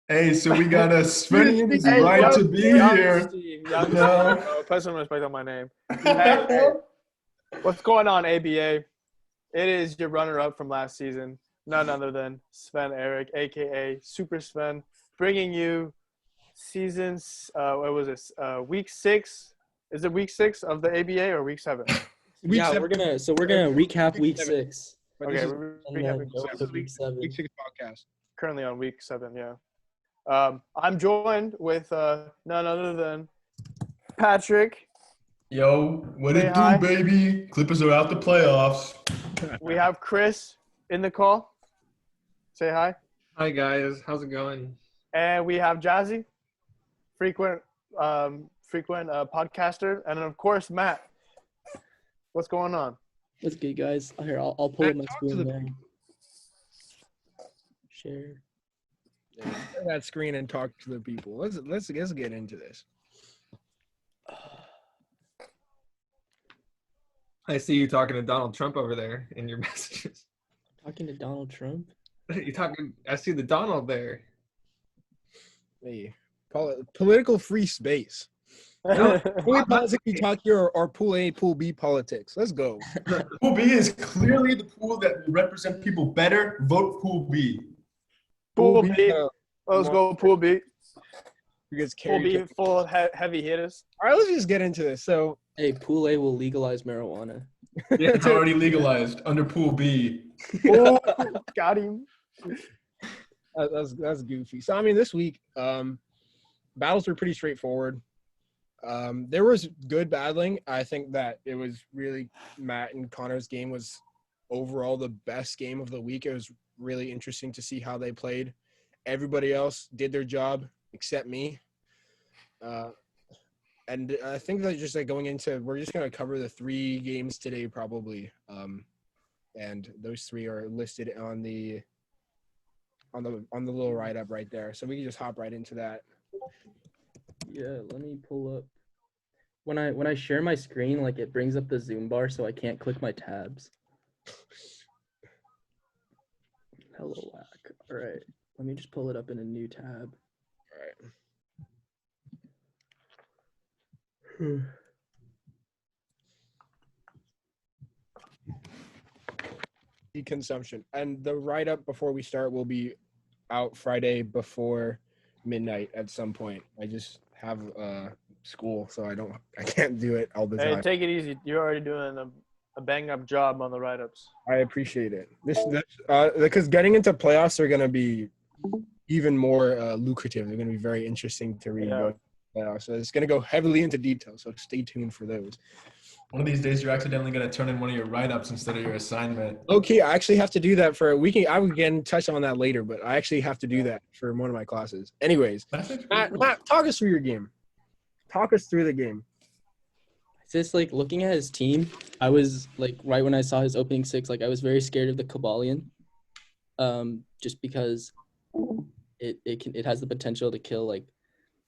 Hey, so we got a Sven is Hey, right to be here. Steve, put some respect on my name. Hey, what's going on, ABA? It is your runner-up from last season, none other than Sven Eric, aka Super Sven, bringing you seasons. What was this? Week 6. Is it week 6 of the ABA or week 7? We're gonna recap week 6. Okay, And then go to week 7. Week 6 podcast. currently on week 7. Yeah. I'm joined with none other than Patrick. Yo, what Say it do, hi. baby? Clippers are out the playoffs. We have Chris in the call. Say hi. Hi guys, how's it going? And we have Jazzy, frequent podcaster, and then of course Matt. What's going on? What's good, guys? Here, I'll pull up my Talk to screen the now. Share. Share that screen and talk to the people. Let's get into this. I see you talking to Donald Trump over there in your messages. Talking to Donald Trump? I see the Donald there. Hey, political free space. Pool politics we talk here are Pool A, Pool B politics. Let's go. Pool B is clearly the pool that will represent people better. Vote Pool B. Pool B. Let's go Pool B. Because Pool B full of heavy hitters. All right, let's just get into this. So, Hey, Pool A will legalize marijuana. Yeah, it's already legalized under Pool B. Oh, got him. That's goofy. So I mean, this week, battles were pretty straightforward. There was good battling. I think that it was really Matt and Connor's game was overall the best game of the week. It was really interesting to see how they played. Everybody else did their job except me. And I think that just like going into, we're just going to cover the 3 games today probably. And those 3 are listed on the little write-up right there. So we can just hop right into that. Yeah, let me pull up. When I share my screen, like it brings up the Zoom bar, so I can't click my tabs. Hello, whack. All right, let me just pull it up in a new tab. All right. Consumption, and the write-up before we start will be out Friday before midnight at some point. I just have school, so I can't do it all the time. Hey, take it easy. You're already doing a bang-up job on the write-ups. I appreciate it. Because getting into playoffs are going to be even more lucrative. They're going to be very interesting to read. Yeah. So it's going to go heavily into detail, so stay tuned for those. One of these days, you're accidentally going to turn in one of your write-ups instead of your assignment. Okay, I actually have to do that for a week. I will again touch on that later, but I actually have to do that for one of my classes. Anyways, Matt, talk us through your game. Talk us through the game. Just like looking at his team, I was like right when I saw his opening 6, like I was very scared of the Kabalion, just because it has the potential to kill, like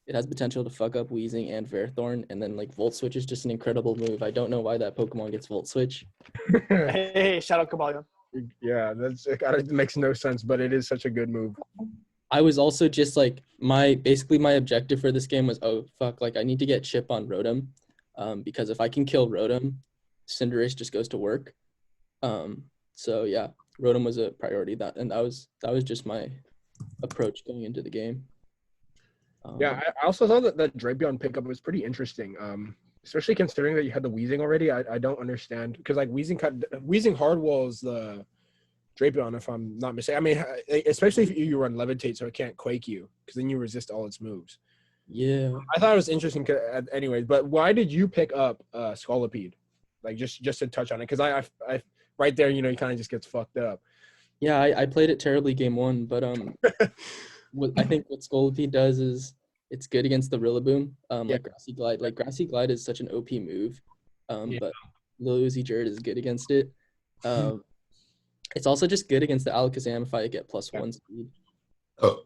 it has potential to fuck up Weezing and Verthorn, and then like Volt Switch is just an incredible move. I don't know why that Pokemon gets Volt Switch. Hey, shout out Kabalion. Yeah, it makes no sense, but it is such a good move. I was also just like my objective for this game was, oh fuck, like I need to get Chip on Rotom, because if I can kill Rotom, Cinderace just goes to work. So yeah, Rotom was a priority, that was just my approach going into the game. Yeah, I also thought that Drapion pickup was pretty interesting. Especially considering that you had the Weezing already. I don't understand, because like Weezing hardwalls the Drapion, if I'm not mistaken. I mean, especially if you run Levitate, so it can't Quake you, because then you resist all its moves. Yeah, I thought it was interesting. Anyways, but why did you pick up Scolipede? Like just to touch on it, because I right there, he kind of just gets fucked up. Yeah, I played it terribly game 1, but I think what Scolipede does is it's good against the Rillaboom, like Grassy Glide. Like Grassy Glide is such an OP move, but Lil Uzi Jerd is good against it. It's also just good against the Alakazam if I get +1 speed. Oh,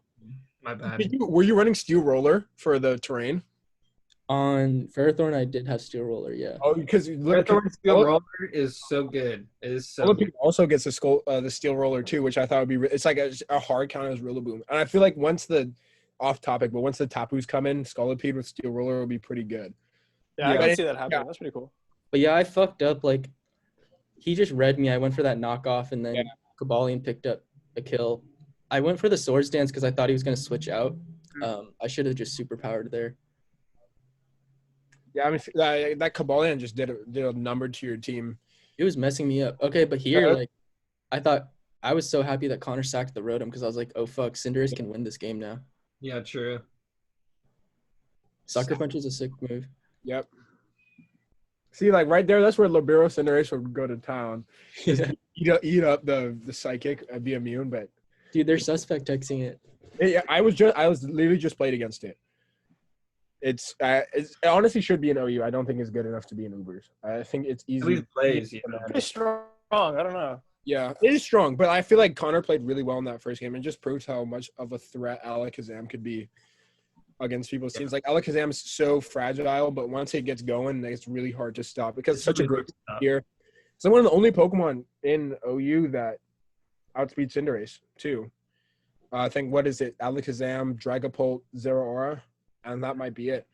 my bad. Were you running Steel Roller for the terrain? On Ferrothorn, I did have Steel Roller, yeah. Oh, because look, Red Steel Roller is so good. It is so good. Olympic also gets the Steel Roller too, which I thought would be. It's like a hard counter as Rillaboom, and I feel like once the Tapus come in, Scolipede with Steel Roller will be pretty good. Yeah, I Yeah. can see that happening. Yeah. That's pretty cool. But yeah, I fucked up. Like, he just read me. I went for that knockoff, and then Yeah. Kabalion picked up a kill. I went for the Swords Dance because I thought he was going to switch out. I should have just superpowered there. Yeah, I mean that Kabalion just did a number to your team. It was messing me up. Okay, but here, Yeah. like, I thought I was so happy that Connor sacked the Rotom because I was like, oh, fuck, Cinderace can win this game now. Yeah, true. Sucker Punch is a sick move. Yep. See, like right there, that's where Libero Cinderace would go to town. Eat up the psychic and be immune, but Dude, they're suspect texting it. yeah, I was literally just played against it. It honestly should be an OU. I don't think it's good enough to be an Ubers. I think it's At easy. least plays, you know. Pretty strong. I don't know. Yeah, it is strong, but I feel like Connor played really well in that first game and just proves how much of a threat Alakazam could be against people's teams. Like Alakazam is so fragile, but once it gets going, it's really hard to stop because it's such a great gear. It's one of the only Pokemon in OU that outspeed Cinderace too. I think what is it? Alakazam, Dragapult, Zeraora, and that might be it.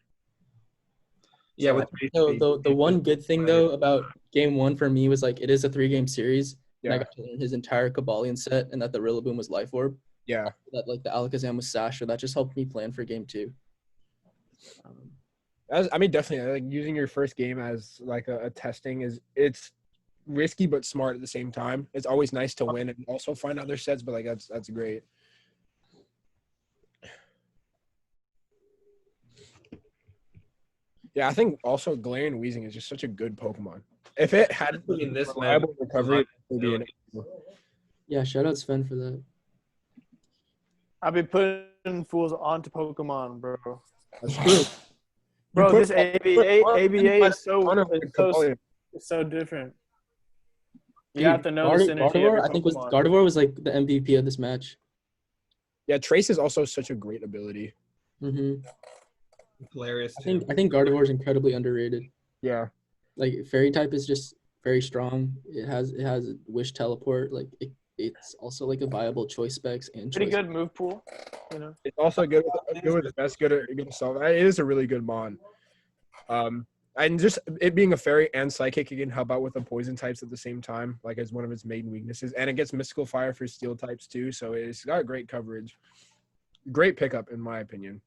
Yeah, with So the one good thing though about game one for me was like it is a 3-game series. And I Yeah, got to learn his entire Kabalion set and that the Rillaboom was Life Orb. yeah. That like the Alakazam was Sash, so that just helped me plan for game 2. I mean, definitely, like using your first game as like a testing it's risky but smart at the same time. It's always nice to win and also find other sets, but like that's great. Yeah, I think also Galarian Weezing is just such a good Pokemon. If it had in this reliable map, recovery, it would be an Yeah, shout out Sven for that. I'll be putting fools onto Pokemon, bro. That's true. Bro, put- this ABA is Honor with so Galarian. it's so different. You Dude, have to know the synergy. Gardevoir, of I think Pokemon. Gardevoir was like the MVP of this match. Yeah, Trace is also such a great ability. hmm hilarious. I think Gardevoir is incredibly underrated. Yeah. Like Fairy type is just very strong. It has Wish Teleport. Like it's also like a viable choice specs and Pretty choice. good move pool. You know. It's also good with the best, good at solve. It is a really good mon. And just it being a fairy and psychic, it can help out with the poison types at the same time, like as one of its main weaknesses. And it gets mystical fire for steel types too, so it's got great coverage. Great pickup, in my opinion.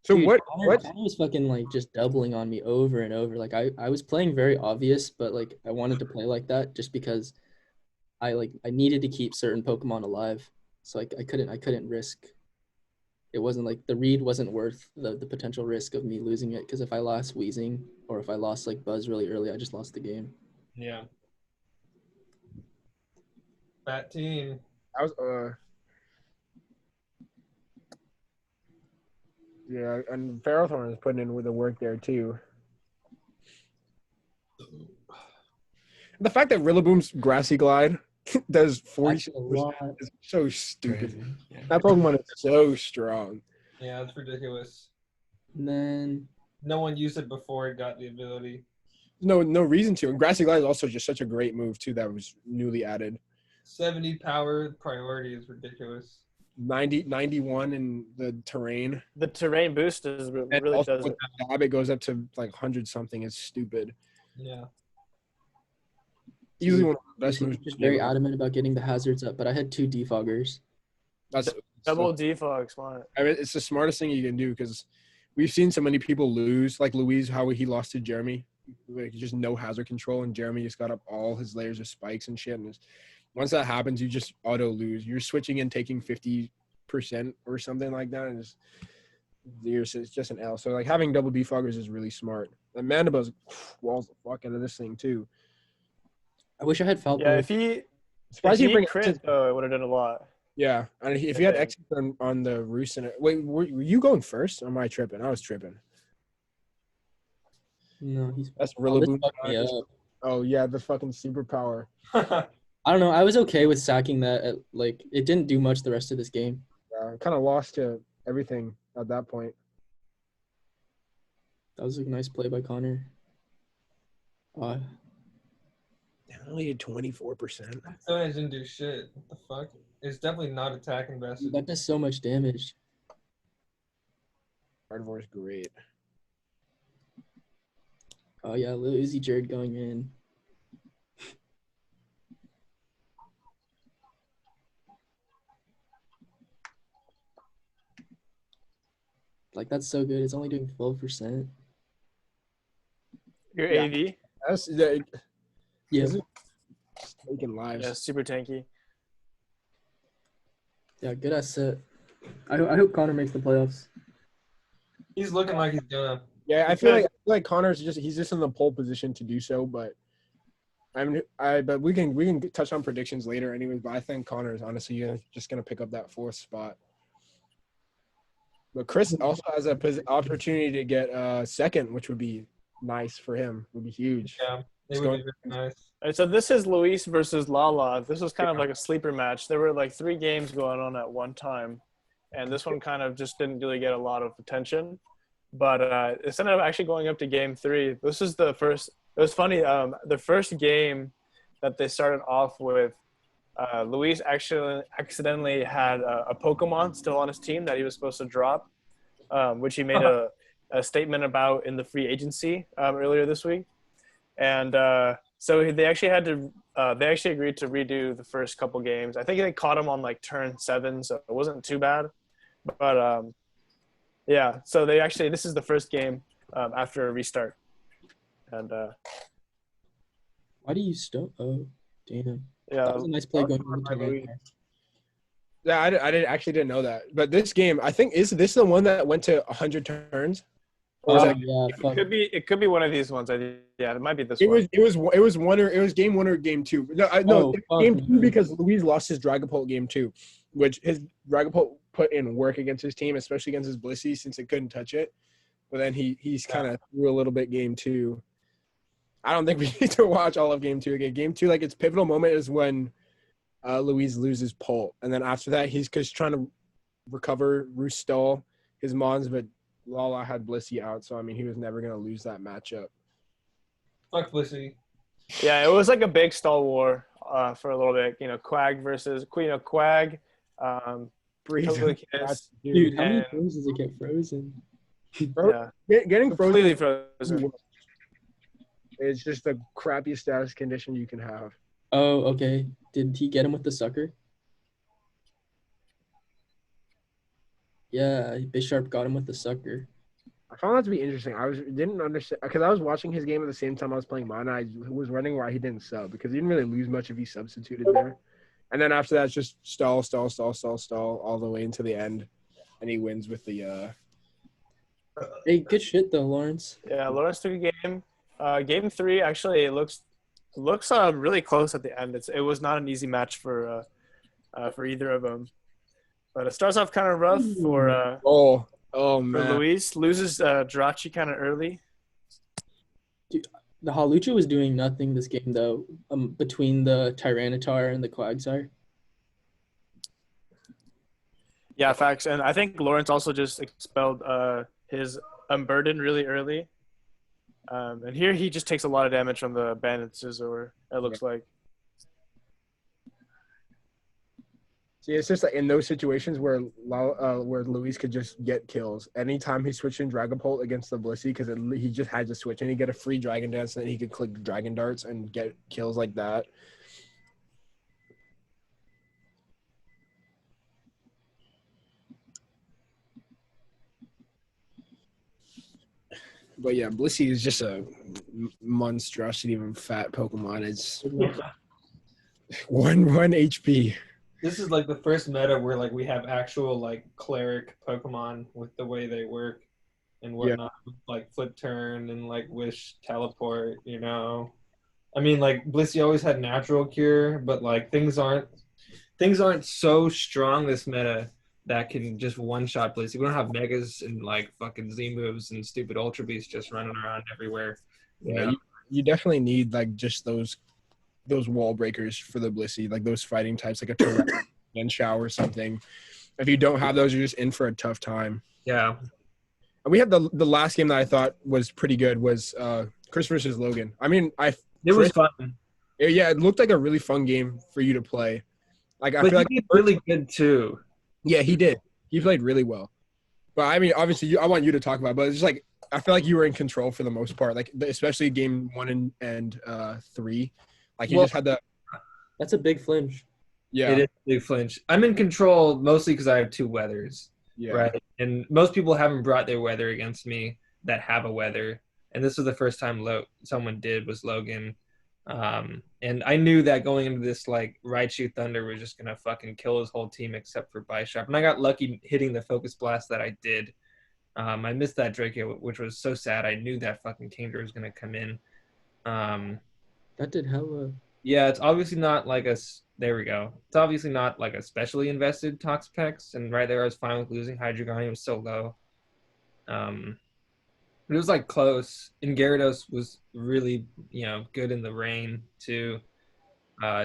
So Dude, what Connor was fucking like just doubling on me over and over. Like I was playing very obvious, but like I wanted to play like that just because I needed to keep certain Pokemon alive. So like I couldn't risk. It wasn't like the read wasn't worth the potential risk of me losing it because if I lost Weezing or if I lost like Buzz really early, I just lost the game. Yeah. Fat team. I was yeah, and Ferrothorn is putting in with the work there too. The fact that Rillaboom's Grassy Glide does 40 That's a lot. is so stupid. That Pokemon is so strong. Yeah, it's ridiculous. And then No one used it before it got the ability. No reason to. And Grassy Glide is also just such a great move too that was newly added. 70 power priority is ridiculous. 91 in the terrain. The terrain boost is And really also does with it. that dab, it goes up to like 100 something. It's stupid. Yeah. Easily one of the best just moves. very adamant about getting the hazards up, but I had 2 defoggers. That's Double defog, smart. I mean, it's the smartest thing you can do because we've seen so many people lose, like Louise, how he lost to Jeremy. Like just no hazard control, and Jeremy just got up all his layers of spikes and shit. And once that happens, you just auto lose. You're switching in, taking 50% or something like that, and it's just an L. So like having double defoggers is really smart. And Mandibu's walls the fuck out of this thing too. I wish I had Falco. Yeah, if he Surprised he bring crit though, it would have done a lot. Yeah, and if you had X on the Roost and wait, were you going first? Or am I tripping? I was tripping. No, he's That's oh, this Rillaboom. fucked me up. Oh yeah, the fucking superpower. I don't know. I was okay with sacking that. Like it didn't do much the rest of this game. Kind of lost to everything at that point. That was a nice play by Connor. Only at 24%. So I didn't do shit. What the fuck? It's definitely not attack invested. That does so much damage. Hardcore is great. Oh yeah, Lil Uzi Jared going in. Like that's so good. It's only doing 12%. Your Yeah. AV? That's the Yeah, taking lives. Yeah, super tanky. yeah, good ass set. I hope Connor makes the playoffs. He's looking like he's gonna. Yeah, I feel like Connor's he's just in the pole position to do so, but but we can touch on predictions later anyways, but I think Connor is honestly just gonna pick up that 4th spot. But Chris also has a opportunity to get 2nd, which would be nice for him. Would be huge. Yeah, it would be very nice. All right, so this is Luis versus Lala. This was kind of like a sleeper match. There were like 3 games going on at one time, and this one kind of just didn't really get a lot of attention. But it ended up actually going up to game 3. This is the first. It was funny. The first game that they started off with, Luis actually accidentally had a Pokemon still on his team that he was supposed to drop, which he made a statement about in the free agency earlier this week. And so they actually had to they actually agreed to redo the first couple games. I think they caught him on like turn 7, so it wasn't too bad. But yeah, so this is the first game after a restart. And Why do you stop? Oh, damn. yeah, That was a nice play going over to Luis. right. Yeah, I didn't know that. But this game, I think, is this the one that went to 100 turns? Or was Oh that, yeah, fuck. It could be one of these ones. Yeah, it might be this one. it was game 1 or game 2. No, it was fuck, game 2 man. because Luis lost his Dragapult game 2, which his Dragapult put in work against his team, especially against his Blissey since it couldn't touch it. But then he's kind of threw a little bit game 2. I don't think we need to watch all of game 2 again. Game 2, like its pivotal moment is when Luis loses Pult, and then after that he's just trying to recover Roos stole his Mons, but Lala had Blissey out, so I mean he was never gonna lose that matchup. Fuck Blissey. Yeah, it was like a big stall war for a little bit. Quag versus Quag. Breeze, Togekiss, Dude, how many and- times does it get frozen? Yeah, getting completely frozen frozen. is just the crappiest status condition you can have. Oh, okay. Did he get him with the sucker? Yeah, Bisharp got him with the sucker. I found that to be interesting. Didn't understand because I was watching his game at the same time I was playing mine. I was wondering why he didn't sub because he didn't really lose much if he substituted there. And then after that, it's just stall all the way into the end, and he wins with the. Hey, good shit though, Lawrence. Yeah, Lawrence took a game. Game 3 actually it looks really close at the end. It was not an easy match for either of them. But it starts off kind of rough for Oh for man! Luis. Loses Jirachi kind of early. The Halucha was doing nothing this game though. Between the Tyranitar and the Quagsire. Yeah, facts. And I think Lawrence also just expelled his Unburden really early. And here he just takes a lot of damage from the Bandit Scizor, it looks like. See, it's just like in those situations where Luis could just get kills anytime he switched in Dragapult against the Blissey because he just had to switch and he get a free Dragon Dance and then he could click Dragon Darts and get kills like that. But yeah, Blissey is just a monstrosity of a fat Pokemon. It's 1 HP. This is like the first meta where like we have actual like cleric Pokemon with the way they work and whatnot, like flip turn and like wish teleport. I mean, like Blissey always had natural cure, but like things aren't so strong this meta that can just one shot Blissey. We don't have megas and like fucking Z moves and stupid Ultra Beasts just running around everywhere. You definitely need like just those wall breakers for the Blissey, like those fighting types, like a Turret and Shower or something. If you don't have those, you're just in for a tough time. Yeah. We had the last game that I thought was pretty good was Chris versus Logan. I mean, It was Chris, fun. yeah, it looked like a really fun game for you to play. Like I But feel he like did really good too. yeah, he did. He played really well. But I mean, obviously, I want you to talk about it, but it's just like I feel like you were in control for the most part. Like especially game 1 and 3. Like you just had the That's a big flinch. yeah. It is a big flinch. I'm in control mostly because I have 2 weathers. Yeah. Right. And most people haven't brought their weather against me that have a weather. And this was the first time someone did was Logan. And I knew that going into this, like, Raichu Thunder was just going to fucking kill his whole team except for Bisharp. And I got lucky hitting the focus blast that I did. I missed that Draco, which was so sad. I knew that fucking Kingdra was going to come in. That did hella. Yeah, it's obviously not like there we go. It's obviously not like a specially invested Toxapex, and right there I was fine with losing. Hydreigon was so low. It was like close. And Gyarados was really, good in the rain too.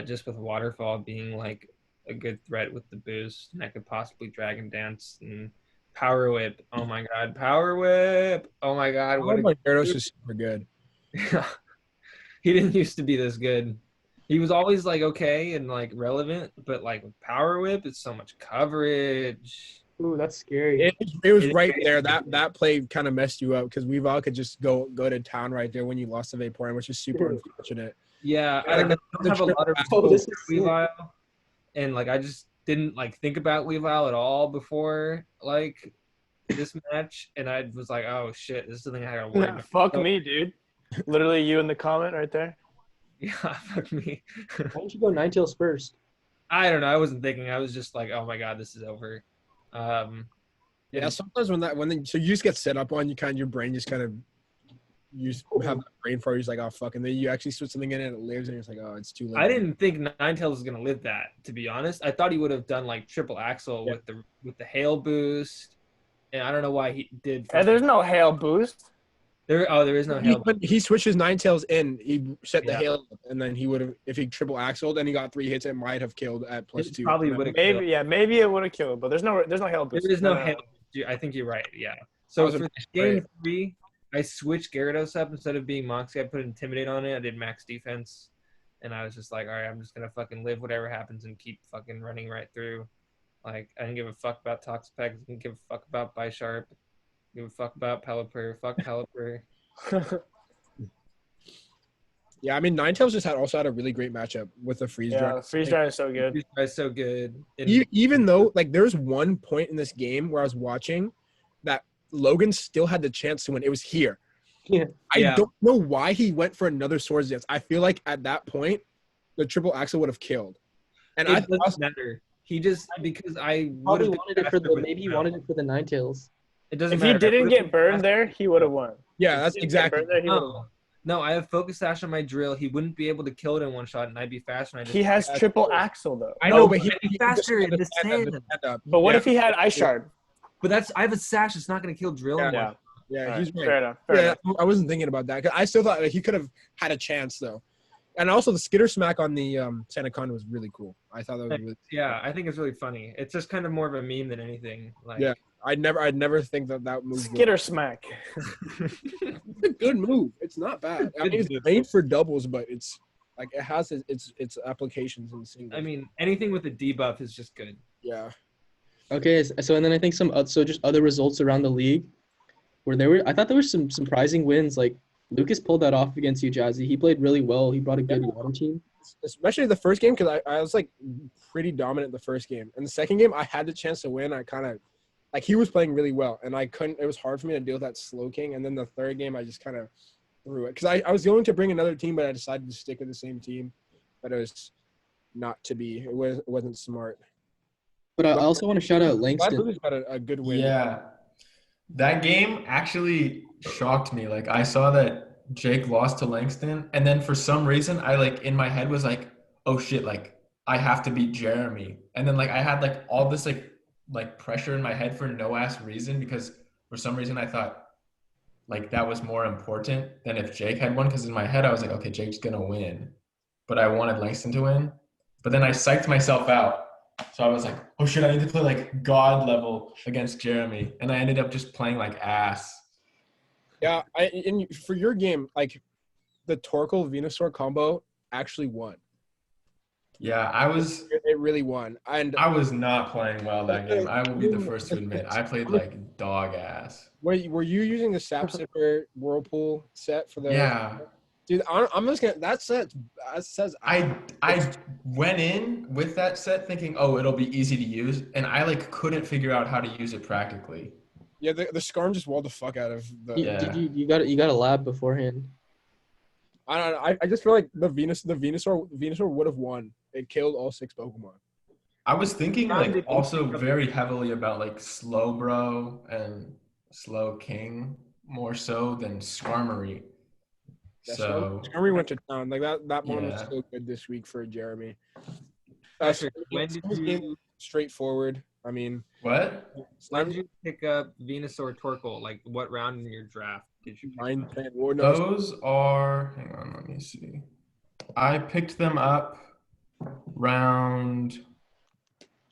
Just with Waterfall being like a good threat with the boost, and I could possibly Dragon Dance and Power Whip. Oh my god, Power Whip! Oh my god, what Gyarados is super good. He didn't used to be this good. He was always like okay and like relevant, but like with Power Whip, it's so much coverage. Ooh, that's scary. It was right there. That play kind of messed you up because Weavile could just go to town right there when you lost the Vaporeon, which is super unfortunate. Yeah, I don't have a lot of Weavile, and like I just didn't like think about Weavile at all before like this match, and I was like, oh shit, this is something I gotta worry about. Fuck me, dude. Literally, you in the comment right there. Yeah, fuck me. Why don't you go Ninetales first? I don't know. I wasn't thinking. I was just like, oh my god, this is over. Yeah, sometimes so you just get set up on your brain just kind of you just have that brain fart. You're just like, oh fuck, and then you actually switch something in and it lives, and you're just like, oh, it's too late. I didn't think Ninetales was gonna live that. To be honest, I thought he would have done like triple axle with the hail boost, and I don't know why he did. Hey, there's no hail boost. There is no hail. He switches Ninetales in. He set the hail up, and then he would have if he triple axled and he got 3 hits, it might have killed at +2. Probably would have. Maybe it would have killed, but there's no hail boost. There is no hail. I think you're right. Yeah. So for game 3, I switched Gyarados up instead of being Moxie. I put Intimidate on it. I did max defense, and I was just like, all right, I'm just gonna fucking live whatever happens and keep fucking running right through. Like I didn't give a fuck about Toxapex. I didn't give a fuck about Bisharp. Give a fuck about Pelipper. Fuck Pelipper. Yeah, I mean Ninetales just also had a really great matchup with the freeze dry. Yeah, freeze dry is so good. Freeze dry is so good. Even though like there's one point in this game where I was watching that Logan still had the chance to win. It was here. Yeah. I don't know why he went for another Swords Dance. I feel like at that point the triple axle would have killed. And it doesn't matter. He just because I probably wanted it for he wanted it for the Ninetales. It doesn't if matter. If he didn't get burned there, he would have won. Yeah, that's exactly. No, I have Focus Sash on my drill. He wouldn't be able to kill it in one shot, and I'd be faster. He has triple axle though. I know, but he'd be faster in the stand. But what if he had Ice Shard? But I have a Sash. It's not going to kill drill. Yeah, he's right. Fair enough. I wasn't thinking about that. 'Cause I still thought he could have had a chance though. And also the skitter smack on the Sanacon was really cool. I thought that was really yeah, I think it's really funny. It's just kind of more of a meme than anything. Like, yeah, I'd never think that move. Skitter smack. It's a good move. It's not bad. I mean, it's made for doubles, but it's like it has its applications in singles. I mean, anything with a debuff is just good. Yeah. Okay, so and then I think just other results around the league where I thought there were some surprising wins. Like Lucas pulled that off against you, Jazzy. He played really well. He brought a good water team. Especially the first game because I was like pretty dominant the first game. And the second game I had the chance to win. I kind of like he was playing really well and I couldn't. It was hard for me to deal with that slow king. And then the third game I just kind of threw it because I was going to bring another team, but I decided to stick with the same team. But it was not to be. It wasn't smart. But I also want to shout out Langston. Lucas got a good win. Yeah, that game actually shocked me. Like I saw that Jake lost to Langston, and then for some reason I like in my head was like, oh shit, like I have to beat Jeremy. And then like I had like all this like pressure in my head for no ass reason because for some reason I thought like that was more important than if Jake had won because in my head I was like, okay, Jake's gonna win. But I wanted Langston to win. But then I psyched myself out So I was like, oh shit, I need to play like God level against Jeremy. And I ended up just playing like ass. Yeah, for your game, like the Torkoal Venusaur combo actually won. Yeah, It really won. And I was not playing well that game. I will be the first to admit. I played like dog ass. were you using the Sap Sipper Whirlpool set for the? Yeah. Dude, I'm just gonna. That says I went in with that set thinking, oh, it'll be easy to use, and I like couldn't figure out how to use it practically. Yeah, the Scarm just walled the fuck out of the. Yeah. You got a lab beforehand. I don't know. I just feel like the Venusaur would have won. It killed all 6 Pokemon. I was thinking like also very heavily about like Slowbro and Slow King more so than Skarmory. Yeah, So Skarmory went to town. Like that one was Yeah. so good this week for Jeremy. Patrick, when did Skarmory's game, straightforward. I mean, what? when did you pick up Venusaur Torkoal? Like, what round in your draft did you pick Mine up? 10 or no. Those are, hang on, let me see. I picked them up round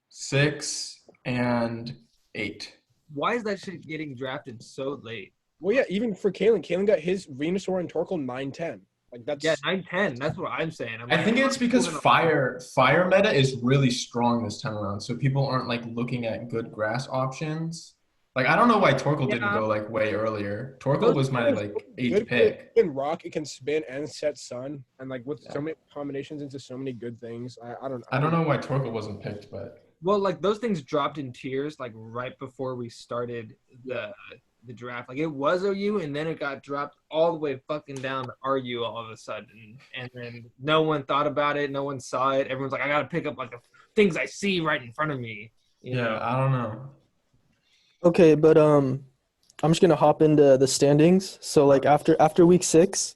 6 and 8. Why is that shit getting drafted so late? Well, yeah, even for Kalen got his Venusaur and Torkoal 9-10. Like that's Yeah, 9-10. That's what I'm saying. I'm I like, think it's because fire meta is really strong this time around, so people aren't like looking at good grass options. Like I don't know why Torkoal didn't Yeah. go like way earlier. Torkoal was my like 8th pick. It can rock, it can spin and set sun, and like with so many combinations into so many good things. I don't know why Torkoal wasn't picked, but well, like those things dropped in tiers like right before we started the draft. Like it was OU, and then it got dropped all the way fucking down to RU all of a sudden, and then no one thought about it, no one saw it. Everyone's like, I gotta pick up like the things I see right in front of me. You know? I don't know. Okay, but I'm just gonna hop into the standings. So like after week 6,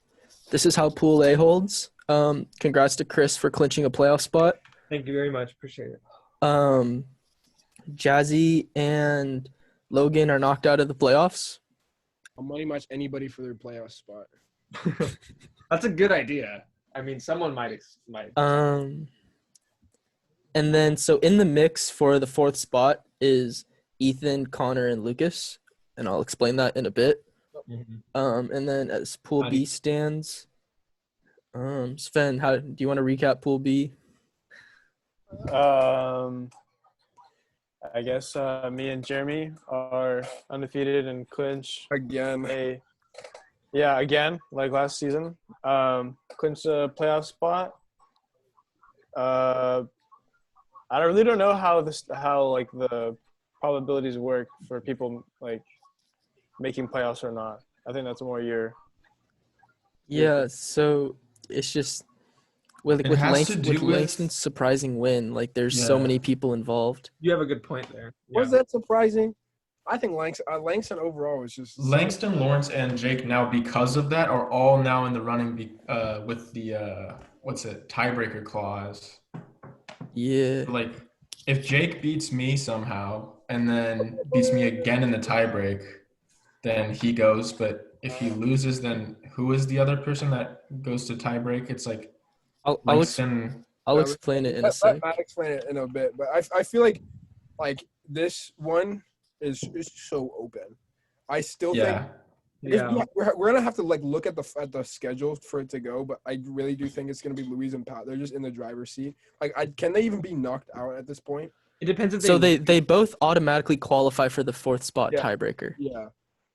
this is how Pool A holds. Congrats to Chris for clinching a playoff spot. Thank you very much. Appreciate it. Jazzy and Logan are knocked out of the playoffs. I'll money match anybody for their playoff spot. That's a good idea. I mean, someone might. And then so in the mix for the 4th spot is Ethan, Connor, and Lucas, and I'll explain that in a bit. And then as Pool B stands, Sven, do you want to recap Pool B? I guess me and Jeremy are undefeated and clinch Again. again, like last season. Clinch a playoff spot. I really don't know how like the probabilities work for people like making playoffs or not. I think that's more your. Yeah, so it's just with Langston's surprising win, like there's so many people involved. You have a good point there. Was that surprising? I think Langston overall was just Langston, Lawrence, and Jake now because of that are all now in the running with the tiebreaker clause. Yeah. So, like if Jake beats me somehow and then beats me again in the tiebreak, then he goes. But if he loses, then who is the other person that goes to tiebreak? It's like I'll explain it in a sec. I'll explain it in a bit, but I feel like this one is so open. I still think we're gonna have to like look at the schedule for it to go, but I really do think it's gonna be Louise and Pat. They're just in the driver's seat. Like, can they even be knocked out at this point? It depends if they both automatically qualify for the 4th spot tiebreaker.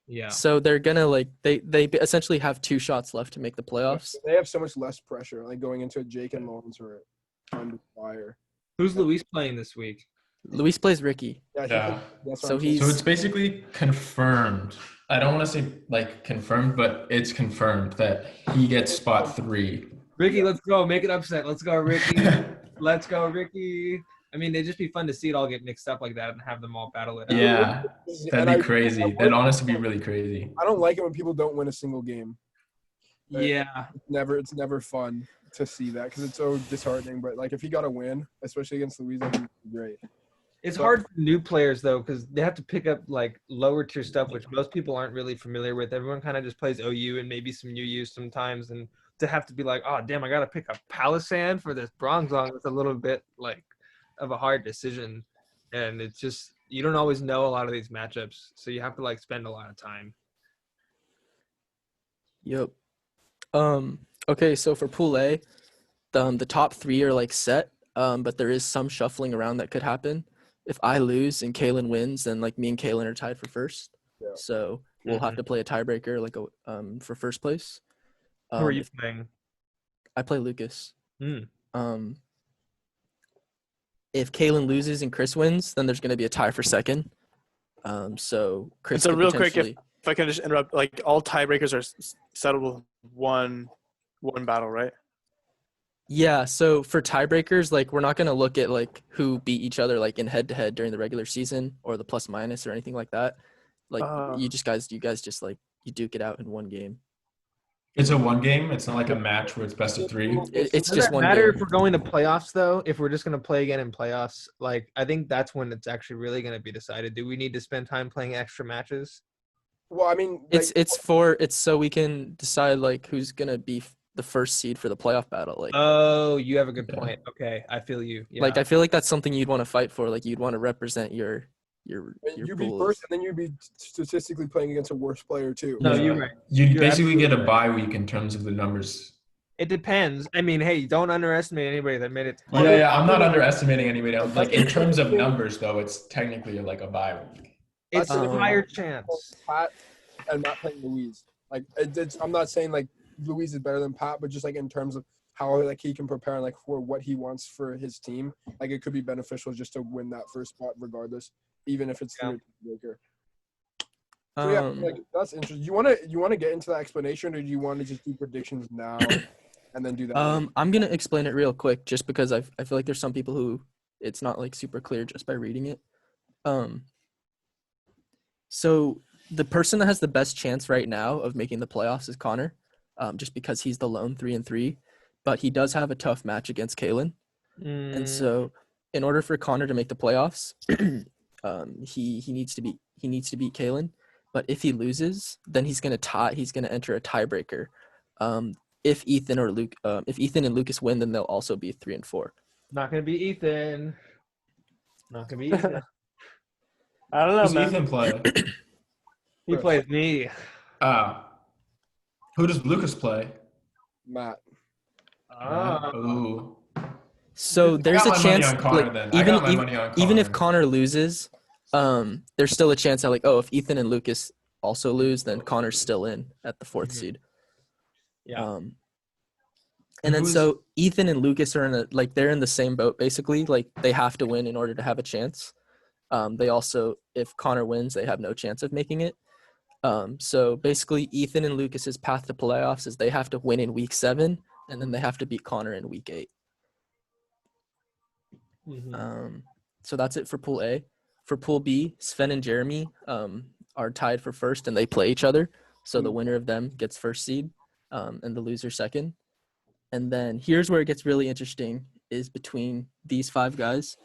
Yeah. So they're gonna like they essentially have 2 shots left to make the playoffs. They have so much less pressure, like going into Jake and Lawrence are under fire. Who's Luis playing this week? Luis plays Ricky. Yeah. So it's basically confirmed. I don't want to say like confirmed, but it's confirmed that he gets spot 3. Ricky, let's go. Make it upset. Let's go, Ricky. Let's go, Ricky. I mean, it'd just be fun to see it all get mixed up like that and have them all battle it out. Yeah, that'd be crazy. That'd honestly be really crazy. I don't like it when people don't win a single game. Yeah. It's never fun to see that because it's so disheartening. But like if he got a win, especially against Louisa, it'd be great. It's hard for new players though because they have to pick up like lower tier stuff, which most people aren't really familiar with. Everyone kind of just plays OU and maybe some UU sometimes, and to have to be like, oh damn, I gotta pick up Palisand for this Bronzong. It's a little bit like of a hard decision, and it's just you don't always know a lot of these matchups, so you have to like spend a lot of time. Yep. Okay, so for Pool A, the top 3 are like set, but there is some shuffling around that could happen. If I lose and Kalen wins, then like me and Kalen are tied for first. Yeah. So we'll have to play a tiebreaker like for first place. Who are you If playing? I play Lucas. Mm. If Kalen loses and Chris wins, then there's going to be a tie for second. So Chris. So could real quick, potentially- if I can just interrupt, like all tiebreakers are settled with one battle, right? Yeah, so for tiebreakers, like we're not going to look at like who beat each other like in head to head during the regular season or the plus minus or anything like that. Like you guys just like you duke it out in one game. It's a one game. It's not like a match where it's best of 3. It's Does just it one matter game. if we're going to playoffs though? If we're just going to play again in playoffs, like I think that's when it's actually really going to be decided. Do we need to spend time playing extra matches? Well, I mean, It's so we can decide like who's going to be the first seed for the playoff battle. Like Oh, you have a good point. Okay, I feel you. Yeah. like I feel like that's something you'd want to fight for. Like you'd want to represent your you'd be pools. first, and then you'd be statistically playing against a worse player too. No, Yeah. you're right. You You're basically get a absolutely bye week in terms of the numbers. It depends. I mean, hey, don't underestimate anybody that made it. To Yeah, I'm not underestimating anybody else. Like in terms of numbers, though, it's technically like a bye week. It's a Um, higher chance. Pat and not playing Louise. Like I'm not saying like Louise is better than Pat, but just like in terms of how like he can prepare like for what he wants for his team, like it could be beneficial just to win that first spot regardless, even if it's through a tiebreaker. So yeah, like that's interesting. You wanna get into that explanation, or do you want to just do predictions now and then do that? I'm gonna explain it real quick, just because I feel like there's some people who it's not like super clear just by reading it. So the person that has the best chance right now of making the playoffs is Connor, just because he's the lone 3-3, but he does have a tough match against Kalen, and so in order for Connor to make the playoffs, he needs to beat Kalen. But if he loses, then he's gonna enter a tiebreaker. If Ethan and Lucas win, then they'll also be 3-4. Not gonna be Ethan. Not gonna be Ethan. I don't know, Who's man. Ethan play? He plays me. Who does Lucas play? Matt. Ooh. So there's got a my money chance, on Connor, like, then. I got my money on even if Connor. Connor loses, there's still a chance that like, if Ethan and Lucas also lose, then Connor's still in at the 4th seed. Yeah. And then so Ethan and Lucas are they're in the same boat basically. Like they have to win in order to have a chance. They also, if Connor wins, they have no chance of making it. So basically Ethan and Lucas's path to playoffs is they have to win in week 7, and then they have to beat Connor in week 8. So that's it for Pool A. For Pool B, Sven and Jeremy are tied for first, and they play each other. So the winner of them gets first seed, and the loser second. And then here's where it gets really interesting, is between these 5 guys.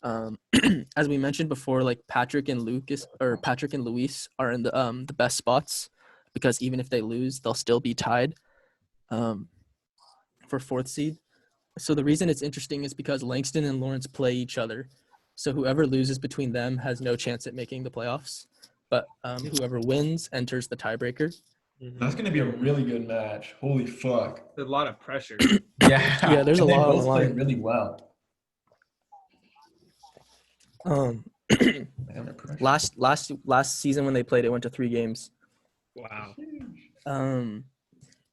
As we mentioned before, like Patrick and Luis are in the best spots, because even if they lose, they'll still be tied for 4th seed. So the reason it's interesting is because Langston and Lawrence play each other. So whoever loses between them has no chance at making the playoffs. But whoever wins enters the tiebreaker. That's gonna be a really good match. Holy fuck. There's a lot of pressure. Yeah. Yeah, there's And a they lot on both the play line. really well. Last season when they played, it went to 3 games. Wow. And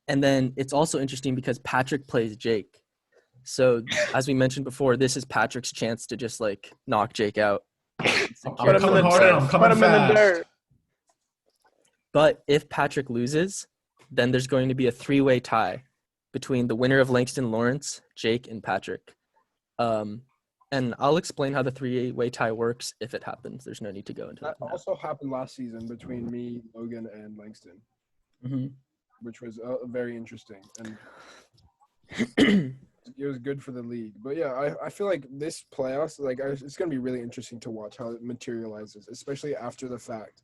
then it's also interesting because Patrick plays Jake. So as we mentioned before, this is Patrick's chance to just like knock Jake out. I'm coming hard and I'm Put coming him in the fast. dirt. But if Patrick loses, then there's going to be a 3-way tie between the winner of Langston Lawrence, Jake, and Patrick. And I'll explain how the 3-way tie works if it happens. There's no need to go into That that now. also happened last season between me, Logan, and Langston, which was very interesting, and it was good for the league. But yeah, I feel like this playoffs, it's going to be really interesting to watch how it materializes, especially after the fact.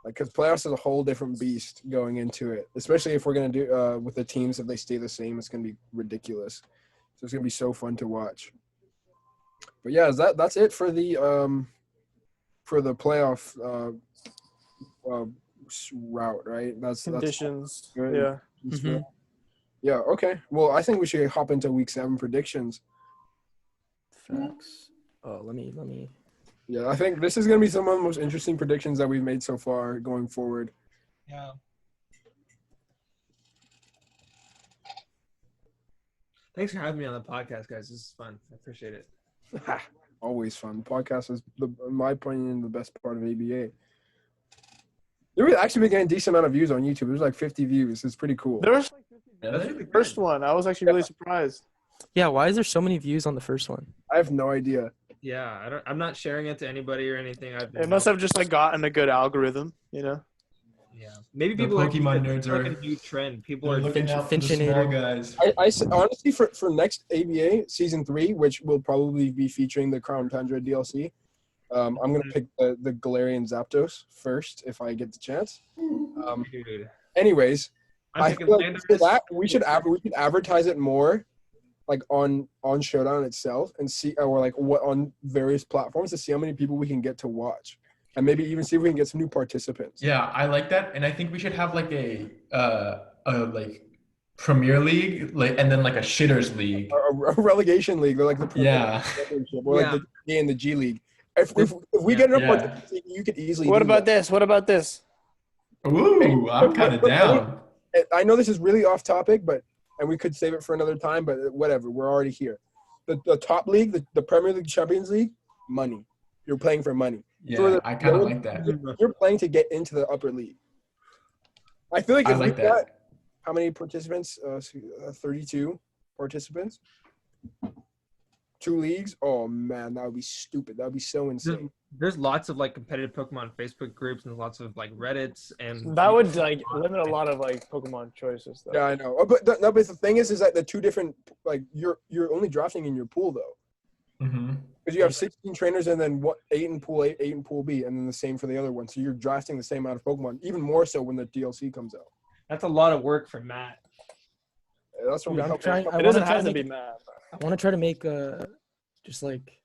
Like, because playoffs is a whole different beast going into it, especially if we're going to do with the teams, if they stay the same, it's going to be ridiculous. So it's going to be so fun to watch. But yeah, that's it for the playoff uh, route, right? That's Conditions. good. Yeah. Mhm. Yeah. Okay. Well, I think we should hop into week 7 predictions. Facts. Oh, let me. Yeah, I think this is going to be some of the most interesting predictions that we've made so far going forward. Yeah. Thanks for having me on the podcast, guys. This is fun. I appreciate it. Always fun. The podcast is, in my opinion, the best part of ABA. There was actually been getting a decent amount of views on YouTube. There was like 50 views. It's pretty cool. There was like 50 Yeah, views that's on the really first good. one. I was actually really surprised. Yeah, why is there so many views on the first one? I have no idea. Yeah, I'm not sharing it to anybody or anything. It must have just like gotten a good algorithm, you know. Yeah, maybe The people Pokemon it's nerds like are a new trend. People they're are looking out for the small Finchinator. guys. Honestly, for next ABA season 3, which will probably be featuring the Crown Tundra DLC, I'm gonna pick the Galarian Zapdos first if I get the chance. Dude. Anyways, I'm I picking feel like for Landorus. that we should advertise it more, like on Showdown itself, and see, or like what on various platforms to see how many people we can get to watch, and maybe even see if we can get some new participants. Yeah, I like that, and I think we should have like a like Premier League, like, and then like a shitters league. A relegation league, or like the Yeah. championship, or like Yeah. the G and the G League. If we get enough Yeah. participants, you could easily. What do about that. this? What about this? Ooh, I'm kind of down. I know this is really off topic, and we could save it for another time, but whatever. We're already here. The top league, the Premier League, Champions League, money. You're playing for money. Yeah, I kind of like that. You're playing to get into the upper league. I feel like I if like we got that. how many participants? 32 participants. 2 leagues. Oh man, that would be stupid. That would be so insane. There's lots of like competitive Pokemon Facebook groups and lots of like Reddits and That would like limit a lot of like Pokemon choices, though. Yeah, I know. But the thing is that the two different, like you're only drafting in your pool though, Hmm. because you have 16 trainers and then 8 in pool A, 8 in pool B, and then the same for the other one. So you're drafting the same amount of Pokemon, even more so when the DLC comes out. that's a lot of work for Matt. That's what Dude, we I'm help. trying. I It want doesn't to try have to to make. be mad. I want to try to make just like.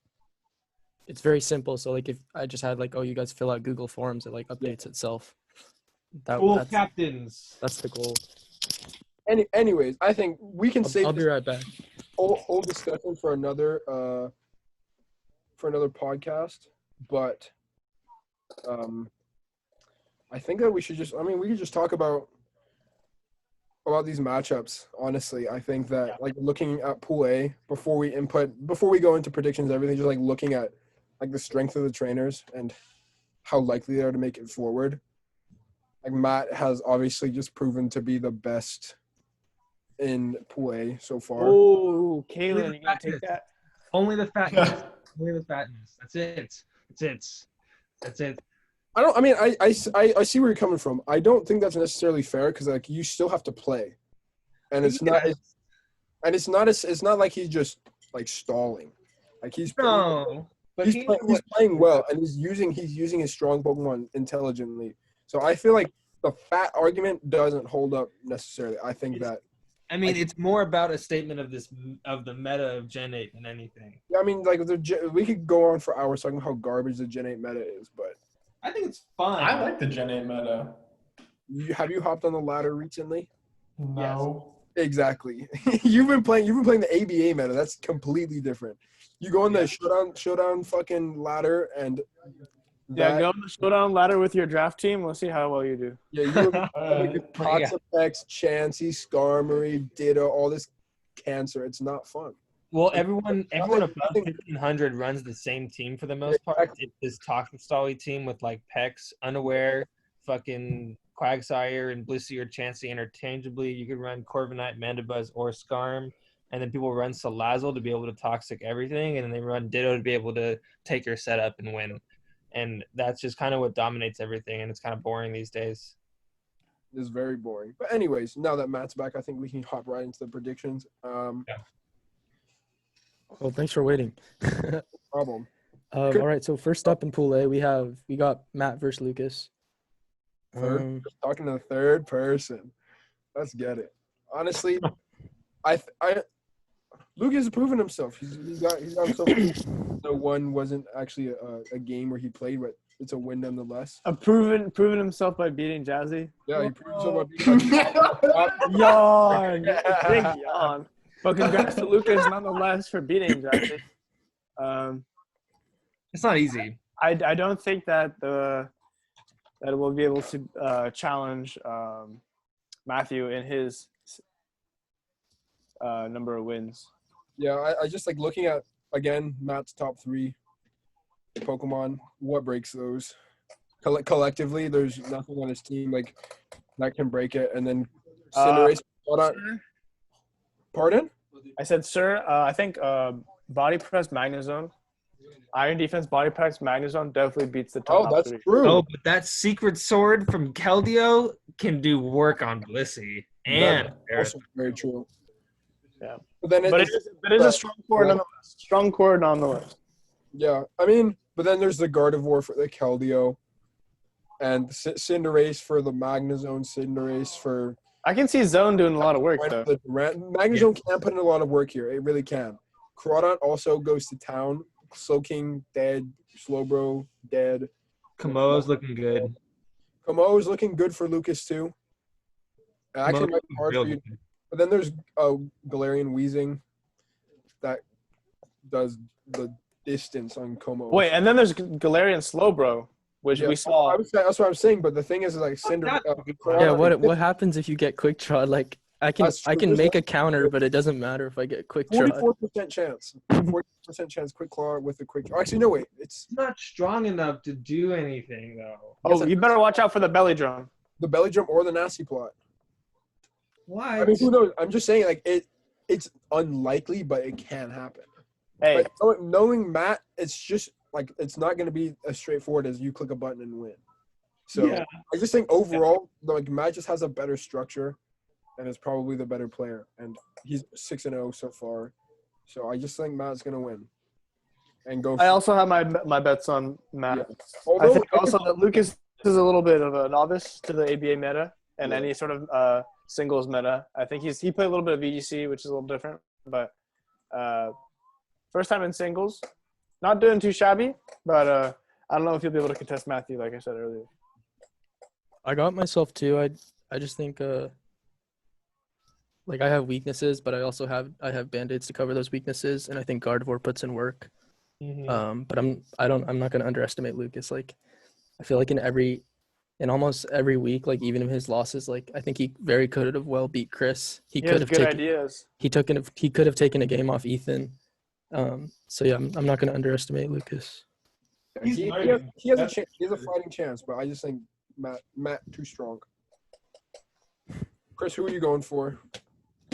It's very simple. So like, if I just had like, oh, you guys fill out Google Forms, it like updates itself. Cool captains. That's the goal. Anyways, I think we can save I'll be this right back. whole discussion for another podcast. But I think that we should just. I mean, we could just talk about these matchups. Honestly, I think that like looking at Pool A before we go into predictions, everything, just like looking at like the strength of the trainers and how likely they are to make it forward. Like Matt has obviously just proven to be the best in Pool A so far. Oh, Kaylin, you gotta take that. Only the fatness. Only the fatness. That's it. That's it. I see where you're coming from. I don't think that's necessarily fair because like you still have to play, and it's not like he's just like stalling. Like he's No. But he's playing well, and he's using his strong Pokemon intelligently. So I feel like the fat argument doesn't hold up necessarily. I think that. I mean, it's more about a statement of the meta of Gen 8 than anything. I mean, like we could go on for hours talking about how garbage the Gen 8 meta is, but I think it's fun. I like the Gen 8 meta. have you hopped on the ladder recently? No. Exactly. You've been playing the ABA meta. That's completely different. You go on the showdown fucking ladder and Yeah, go on the showdown ladder with your draft team. Let's see how well you do. yeah, you Toxapex, Chansey, Skarmory, Ditto, all this cancer. It's not fun. Well, everyone above nothing- 1500 runs the same team for the most part. It's this toxic stally team with like Pex, Unaware, fucking Quagsire, and Blissey or Chansey interchangeably. You could run Corviknight, Mandibuzz, or Skarm. And then people run Salazzle to be able to toxic everything. And then they run Ditto to be able to take your setup and win. And that's just kind of what dominates everything. And it's kind of boring these days. It's very boring. But anyways, now that Matt's back, I think we can hop right into the predictions. Well, thanks for waiting. Problem. All right. So first up in Pool A, we got Matt versus Lucas. Talking to the third person. Let's get it. Honestly, Lucas has proven himself. He's got himself. No one wasn't actually a game where he played, but it's a win nonetheless. Proven himself by beating Jazzy. Yeah, he proved himself by beating Yawn. Big yawn. But congrats to Lucas nonetheless for beating Jazzy. It's not easy. I don't think that we'll be able to challenge Matthew in his number of wins. Yeah, I just like looking at, again, Matt's top 3 Pokemon. What breaks those? Collectively, there's nothing on his team like that can break it. And then Cinderace. Pardon? I said, sir, I think Body Press Magnezone, Iron Defense Body Press Magnezone definitely beats the top. Oh, that's 3. true. Oh, but that Secret Sword from Keldeo can do work on Blissey. And Also very true. Yeah. But then But it is a strong core nonetheless. Strong core nonetheless. Yeah, I mean, but then there's the Gardevoir for the Keldeo, and Cinderace for the Magnezone, Cinderace for I can see Zone doing a lot of work though. Magnezone can put in a lot of work here. It really can. Crawdon also goes to town. Slowking dead. Slowbro dead. Kamoa's looking good. Kamoa's looking good for Lucas too. Actually, it might be hard for you. But then there's Galarian Weezing that does the distance on Como. Wait, and then there's Galarian Slowbro, which we saw. That's what I'm saying. But the thing is, like Cinder. Yeah, what happens if you get quick draw? Like I can make a counter, but it doesn't matter if I get quick draw. 44% chance. 40% chance quick claw with a quick draw. Actually, no, wait. It's not strong enough to do anything though. Oh, you better watch out for the belly drum. The belly drum or the nasty plot. Why? I mean, who knows? I'm just saying, like it's unlikely, but it can happen. Hey, but knowing Matt, it's just like it's not going to be as straightforward as you click a button and win. So Yeah. I just think overall, like Matt just has a better structure, and is probably the better player. And he's 6-0 so far. So I just think Matt's going to win. And go. I also have my bets on Matt. Yeah. I think also that Lucas is a little bit of a novice to the ABA meta and any sort of singles meta. I think he played a little bit of VGC, which is a little different, but first time in singles, not doing too shabby. But I don't know if you'll be able to contest Matthew, like I said earlier. I got myself too. I just think like I have weaknesses, but I have band-aids to cover those weaknesses, and I think Gardevoir puts in work. Mm-hmm. But I'm not gonna underestimate Lucas. Like I feel like in almost every week, like even in his losses, like I think he very could have well beat Chris. He could have good taken ideas. he could have taken a game off Ethan. So yeah, I'm not gonna underestimate Lucas. He has a chance. He has a fighting chance, but I just think Matt too strong. Chris, who are you going for?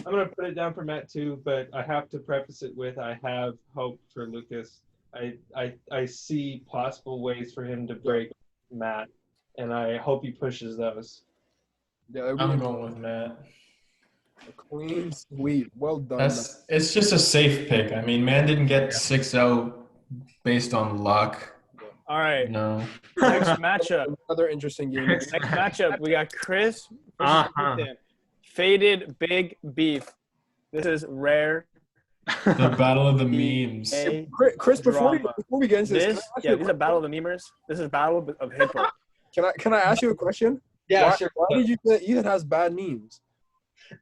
I'm going to put it down for Matt too, but I have to preface it with I have hope for Lucas. I see possible ways for him to break Matt, and I hope he pushes those. Yeah, I'm going with Matt. A clean sweep. Well done. It's just a safe pick. I mean, man didn't get 6-0 based on luck. All right. No. Next matchup. Another interesting game. Next matchup, we got Chris versus Ethan. Faded Big Beef. This is rare. The battle of the memes. Chris, before we get into this is a battle of the memers. This is battle of hip-hop. Can I ask you a question? Yeah, sure. Why did you say Ethan has bad memes?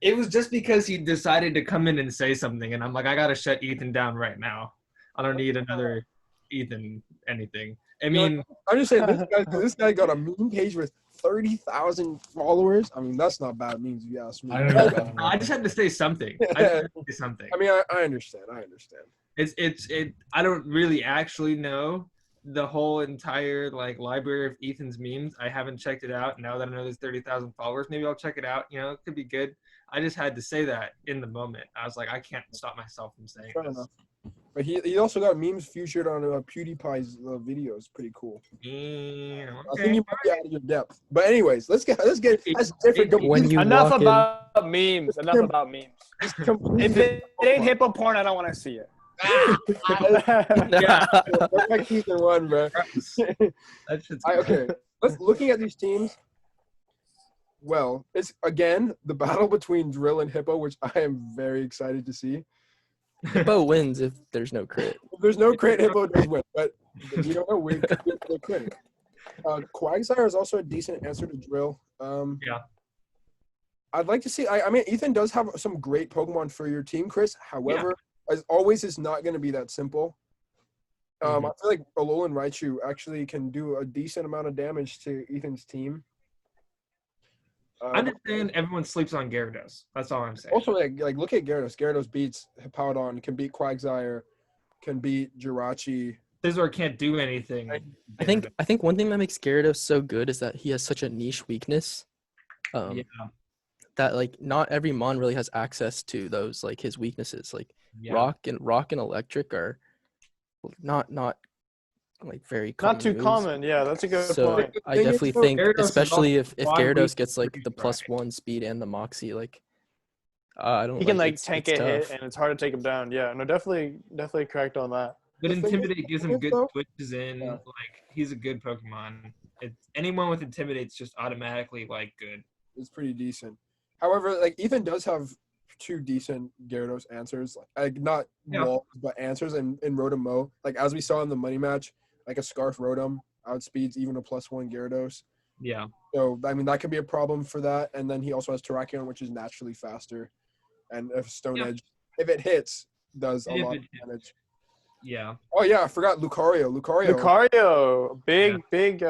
It was just because he decided to come in and say something, and I'm like, I gotta shut Ethan down right now. I don't need another Ethan anything. I mean, I'm just saying this guy got a meme page with 30,000 followers. I mean, that's not bad memes if you ask me. I just had to say something. I mean, I understand. I don't really actually know the whole entire like library of Ethan's memes. I haven't checked it out. Now that I know there's 30,000 followers, maybe I'll check it out. You know, it could be good. I just had to say that in the moment. I was like, I can't stop myself from saying this. Enough. But he also got memes featured on PewDiePie's videos. Pretty cool. Okay. I think you might be out of your depth. But anyways, let's get that's different. Enough about memes. Enough about memes. If it ain't hippo porn, I don't want to see it. Like Ethan won, bro. Okay. Looking at these teams. Well, it's again the battle between Drill and Hippo, which I am very excited to see. Hippo wins if there's no crit. If there's no crit, Hippo does win. But you don't know. We could be the crit. Quagsire is also a decent answer to drill. Yeah. I'd like to see. I mean, Ethan does have some great Pokemon for your team, Chris. However, as always, it's not going to be that simple. I feel like Alolan Raichu actually can do a decent amount of damage to Ethan's team. I understand everyone sleeps on Gyarados. That's all I'm saying. Also, like look at Gyarados. Gyarados beats Hippowdon, can beat Quagsire, can beat Jirachi. Scizor can't do anything. I think one thing that makes Gyarados so good is that he has such a niche weakness. Yeah. That like not every Mon really has access to those like his weaknesses. Like Yeah. rock and electric are not like very common Not too moves. common. Yeah, that's a good So point. I thing is, definitely though, think, Gyarados is especially if also Gyarados weak gets like pretty the dry. +1 speed and the Moxie, like I don't. He can like it's tank it's a hit, tough. and it's hard to take him down. Yeah, no, definitely correct on that. But The thing is- Intimidate gives him good though- switches in. Yeah. Like he's a good Pokemon. Anyone with Intimidate's just automatically like good. It's pretty decent. However, like Ethan does have 2 decent Gyarados answers, like not Yeah. walls, but answers in Rotom Mo. Like as we saw in the money match, like a Scarf Rotom outspeeds even a +1 Gyarados. Yeah. So I mean that could be a problem for that. And then he also has Terrakion, which is naturally faster, and if Stone Yeah. Edge, if it hits, does a If lot it of hits. damage. Yeah. Oh yeah, I forgot Lucario. Lucario, big, Yeah. big.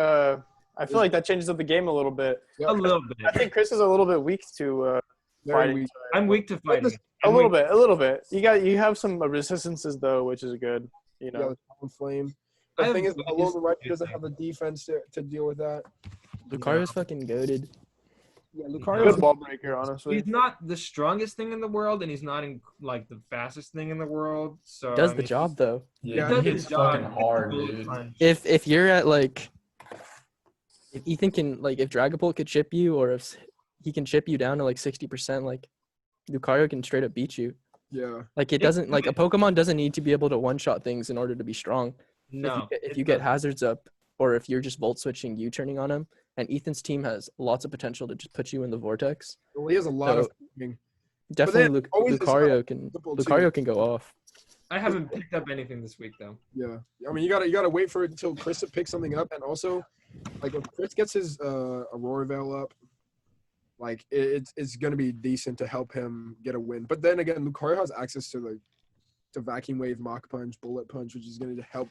I feel like that changes up the game a little bit. Yeah, A little I bit. think Chris is a little bit weak to very fighting. weak. I'm weak to fighting. A I'm little weak- bit, a little bit. You have some resistances though, which is good. You Yeah, know, the Talon Flame. I The have thing is, weakness Alolan Raichu to doesn't things. have the defense to deal with that. Lucario's fucking goaded. Yeah, good Lucario's ball breaker, honestly. He's not the strongest thing in the world, and he's not like the fastest thing in the world. So Does I the mean, job though. Yeah, He he does hits his job. fucking He hits the hard, bullet dude. punch. If you're at like, if Ethan can like, if Dragapult could chip you, or if he can chip you down to like 60%, like Lucario can straight up beat you. yeah. Like it Yeah. doesn't like a Pokemon doesn't need to be able to one-shot things in order to be strong. No. If you get hazards up, or if you're just volt switching, you turning on him, and Ethan's team has lots of potential to just put you in the vortex. Well, he has a lot of. Definitely, always it's Lucario can multiple too. Lucario can go off. I haven't picked up anything this week though. Yeah, I mean, you gotta wait for it until Chris picks something up, and also, like if Chris gets his Aurora Veil up, like it's gonna be decent to help him get a win. But then again, Lucario has access to Vacuum Wave, Mach Punch, Bullet Punch, which is gonna help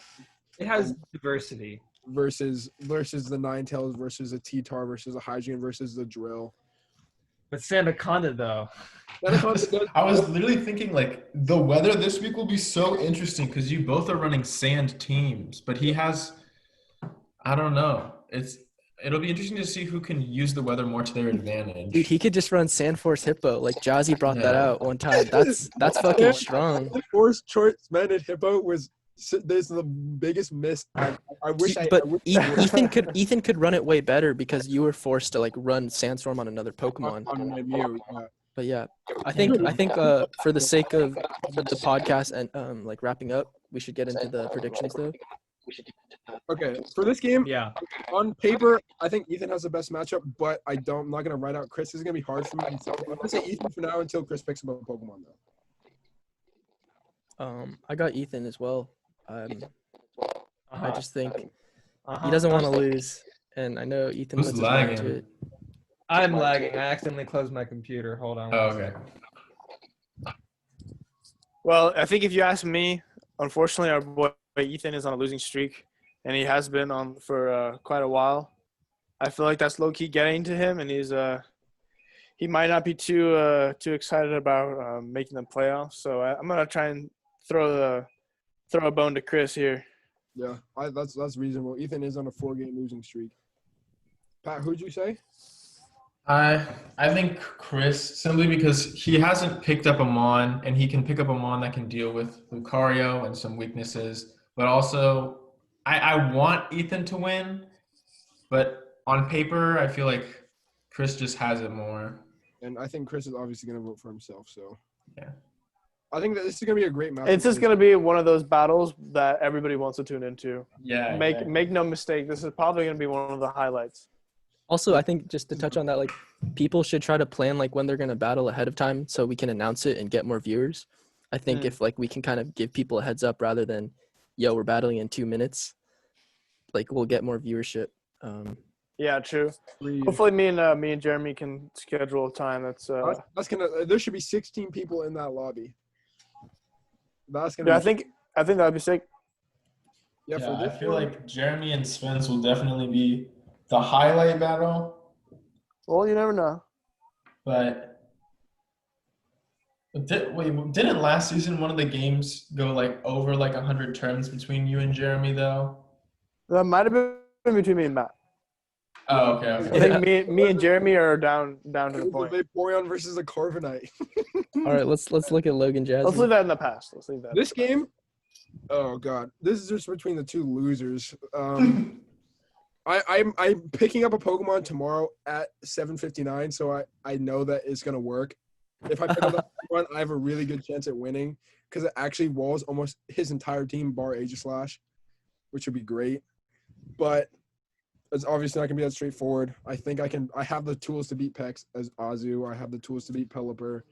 It has diversity. versus the Ninetales versus a T-Tar versus a Hydreigon versus the Drill. But Sandaconda though. I was literally thinking like the weather this week will be so interesting because you both are running sand teams, but he has, I don't know. It'll be interesting to see who can use the weather more to their advantage. Dude, he could just run Sandforce Hippo. Like Jazzy brought that Yeah. out one time. That's fucking strong. Force Choice Maned Hippo was this is the biggest miss. I wish I. But I wish Ethan could run it way better because you were forced to like run Sandstorm on another Pokemon. on my Mew. But yeah, I think for the sake of the podcast and like wrapping up, we should get into the predictions though. Okay, for this game, Yeah. on paper, I think Ethan has the best matchup, but I'm not gonna write out Chris. This is gonna be hard for me. So I'm gonna say Ethan for now until Chris picks up a Pokemon though. I got Ethan as well. I Uh-huh. just think Uh-huh. he doesn't want to lose, and I know Ethan Who's puts his mind lagging? to it. I'm lagging. I accidentally closed my computer. Hold on. Oh, okay. Well, I think if you ask me, unfortunately, our boy Ethan is on a losing streak, and he has been on for quite a while. I feel like that's low key getting to him, and he might not be too excited about making the playoffs. So I'm gonna try and throw a bone to Chris here. Yeah, that's reasonable. Ethan is on a 4-game losing streak. Pat, who'd you say? I think Chris, simply because he hasn't picked up a Mon, and he can pick up a Mon that can deal with Lucario and some weaknesses. But also, I want Ethan to win, but on paper, I feel like Chris just has it more. And I think Chris is obviously gonna vote for himself. So Yeah. I think that this is gonna be a great match. It's just gonna be one of those battles that everybody wants to tune into. Yeah. Make no mistake, this is probably gonna be one of the highlights. Also, I think just to touch on that, like people should try to plan like when they're gonna battle ahead of time so we can announce it and get more viewers. I think if like we can kind of give people a heads up rather than, yo, we're battling in 2 minutes, like we'll get more viewership. Yeah, true. Agreed. Hopefully, me and Jeremy can schedule a time that's. That's gonna. There should be 16 people in that lobby. That's gonna. Yeah, be, I think that'd be sick. Yeah, Yeah, for I this feel one, like Jeremy and Spence will definitely be the highlight battle, Well, you never know. but didn't last season one of the games go like over like 100 turns between you and Jeremy though? That might have been between me and Matt. Oh, okay, I okay. think me and Jeremy are down to the the point. Vaporeon versus a Corviknight. All right, let's look at Logan Let's Jasmine. leave that in the past. Let's leave that. This game, oh god, this is just between the two losers. I'm picking up a Pokemon tomorrow at 7:59, so I know that it's gonna work. If I pick up that Pokemon, I have a really good chance at winning because it actually walls almost his entire team bar Aegislash, which would be great. But it's obviously not gonna be that straightforward. I think I have the tools to beat Pex as Azu. I have the tools to beat Pelipper.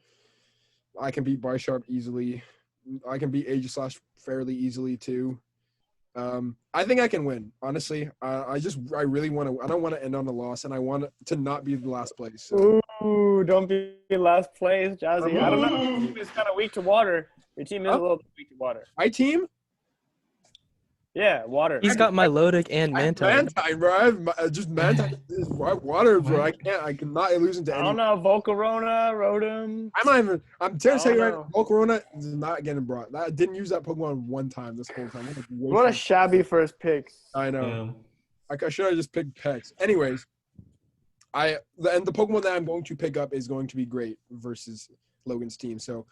I can beat Bisharp easily. I can beat Aegislash fairly easily too. I think I can win. Honestly, I really want to. I don't want to end on a loss, and I want to not be the last place. So. Ooh, don't be in last place, Jazzy. I don't know. Your team is kind of weak to water. Your team is a little bit weak to water. My team? Yeah, water. He's got Milotic and Mantine. Mantine, bro. I have just Mantine is water, bro. I cannot lose into I any. don't know. Volcarona, Rotom. I'm not even. I'm telling you right know. now, Volcarona is not getting brought. I didn't use that Pokemon one time this whole time. What a shabby first pick. I know. I should have just picked Pex. Anyways, and the Pokemon that I'm going to pick up is going to be great versus Logan's team. So,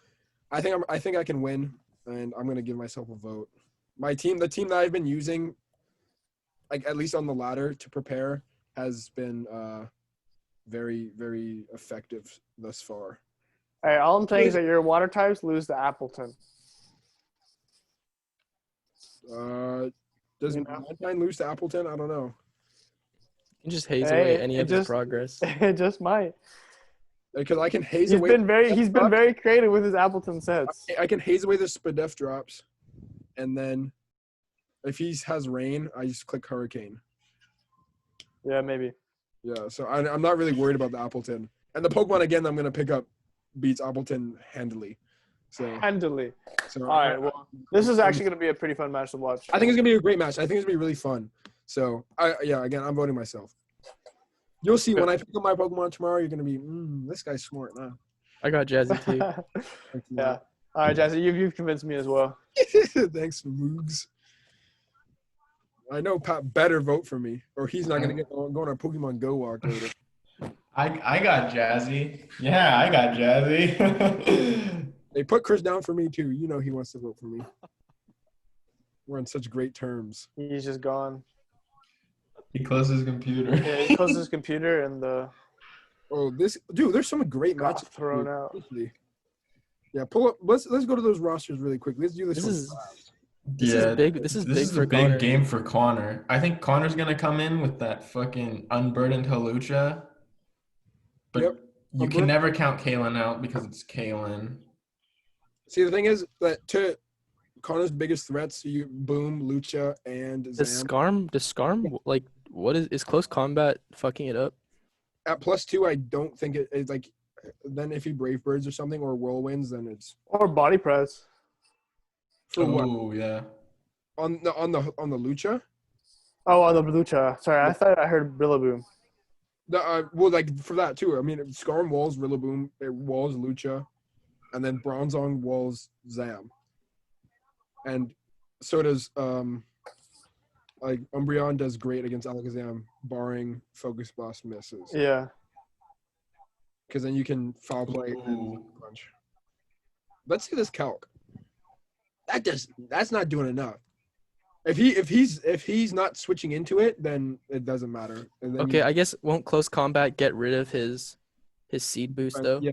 I think I can win, and I'm gonna give myself a vote. My team, the team that I've been using, like at least on the ladder to prepare, has been very, very effective thus far. All right, all I'm saying is that your water types lose to Appleton. Does Mantine lose to Appleton? I don't know. You can just haze away any of his progress. It just might. Because I can haze He's away. He's been very creative with his Appleton sets. I can haze away the Spadef drops, and then if he has rain, I just click Hurricane. Yeah, maybe. Yeah, so I'm not really worried about the Appleton. And the Pokemon again I'm gonna pick up beats Appleton handily. Handily. So All right. Well, this is actually gonna be a pretty fun match to watch. I think it's gonna be a great match. I think it's gonna be really fun. So again, I'm voting myself. You'll see when I pick up my Pokemon tomorrow. You're gonna be, this guy's smart now. I got Jazzy too. Yeah. All right, Jazzy, you've convinced me as well. Thanks, Moogs. I know Pat better vote for me, or he's not gonna go on a Pokemon Go walk later. I got Jazzy. Yeah, I got Jazzy. They put Chris down for me too. You know he wants to vote for me. We're on such great terms. He's just gone. He closed his computer. Yeah, he closed his computer and There's some great got matches thrown out. Yeah, pull up. Let's go to those rosters really quick. Let's do this. This is big. This is big for a big Connor. game for Connor. I think Connor's gonna come in with that fucking unburdened Halucha. But you can never count Kalen out because it's Kalen. See, the thing is that to Connor's biggest threats, Boom, Lucha, and Zam. Does Skarm like what is close combat fucking it up? At +2, I don't think it's like. Then if he Brave Birds or something or Whirlwinds, then it's or body press. for what? Oh yeah. On the Lucha. Oh, on the Lucha. Sorry, I thought I heard Rillaboom. Well, like for that too. I mean, Skarm walls Rillaboom, it walls Lucha, and then Bronzong walls Zam. And so does like Umbreon does great against Alakazam, barring Focus Blast misses. Yeah. Because then you can foul play and punch. Let's see this calc. That's not doing enough. If he's not switching into it, then it doesn't matter. And then Okay, I guess won't close combat get rid of his seed boost though? Yeah.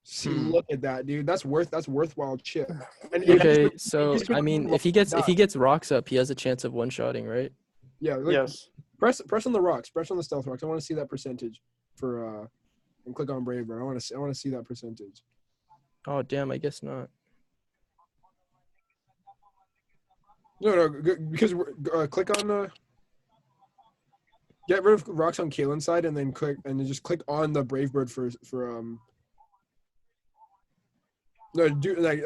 See, look at that, dude. That's worthwhile chip. And Okay, so I mean, if he gets rocks up, he has a chance of one-shotting, right? Yeah. Yes. Press on the rocks. Press on the stealth rocks. I want to see that percentage for and click on Brave Bird. I want to see that percentage. Oh damn, I guess not. No, because click on the. Get rid of rocks on Kalen's side, and then just click on the Brave Bird for. No,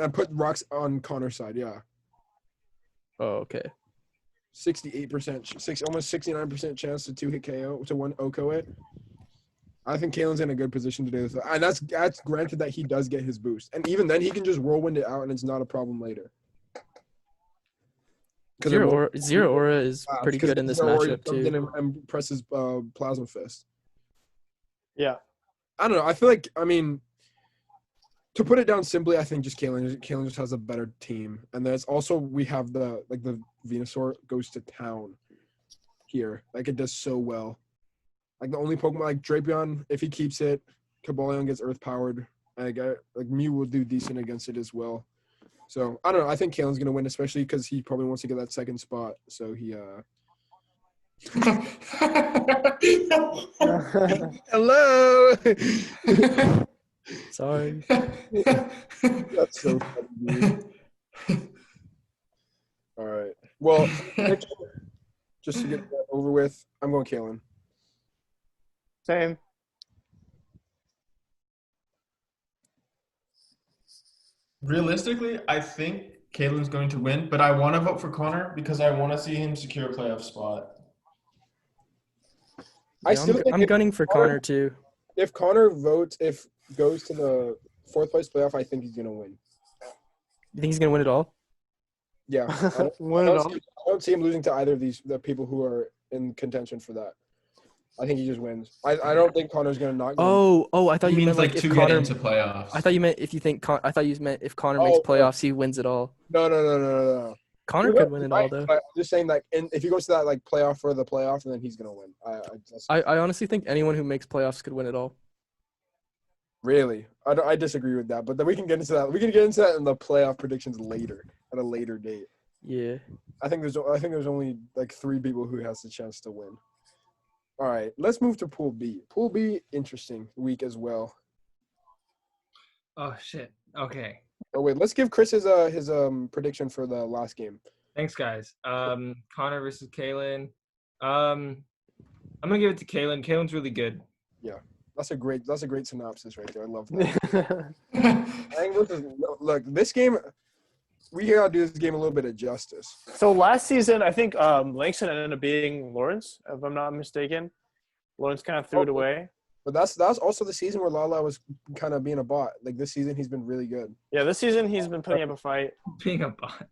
put rocks on Connor's side. Yeah, Oh okay. 68%, almost 69% chance to 2-hit KO to 1 OKO it. I think Kalen's in a good position to do this, and that's granted that he does get his boost, and even then he can just whirlwind it out, and it's not a problem later. Zero Aura is pretty good in this matchup too. And presses Plasma Fist. Yeah. I don't know. I feel like, I mean, to put it down simply, I think just Kalen just has a better team. And there's also, we have the Venusaur goes to town here. Like, it does so well. Like, the only Pokemon, like Drapion, if he keeps it, Cobalion gets Earth Powered. Like Mew will do decent against it as well. So, I don't know. I think Kalen's going to win, especially because he probably wants to get that second spot. So, he, Hello! Sorry. That's so funny, dude. All right. Well, just to get that over with, I'm going Kalen. Same. Realistically, I think Caitlin's going to win, but I want to vote for Connor because I want to see him secure a playoff spot. I'm gunning for Connor too. If Connor goes to the fourth place playoff, I think he's gonna win. You think he's gonna win it all? Yeah, I don't see him losing to either of the people who are in contention for that. I think he just wins. I don't think Connor's gonna not. I thought He you means meant like if to Connor. get into playoffs. I thought you meant I thought you meant if Connor makes playoffs, he wins it all. No. Connor could win it all though. I'm just saying that if he goes to that like playoff for the playoff, then he's gonna win. I honestly think anyone who makes playoffs could win it all. Really, I disagree with that. But then we can get into that. We can get into that in the playoff predictions later at a later date. Yeah. I think there's only like 3 people who has the chance to win. All right, let's move to Pool B. Pool B, interesting week as well. Oh shit. Okay. Oh wait, let's give Chris his prediction for the last game. Thanks, guys. Connor versus Kalen. I'm gonna give it to Kalen. Kalen's really good. Yeah, that's a great synopsis right there. I love that. Look, this game, we gotta do this game a little bit of justice. So last season, I think Langston ended up beating Lawrence, if I'm not mistaken. Lawrence kind of threw it away. But that's also the season where Lala was kind of being a bot. Like this season, he's been really good. Yeah, this season he's been putting up a fight. Being a bot.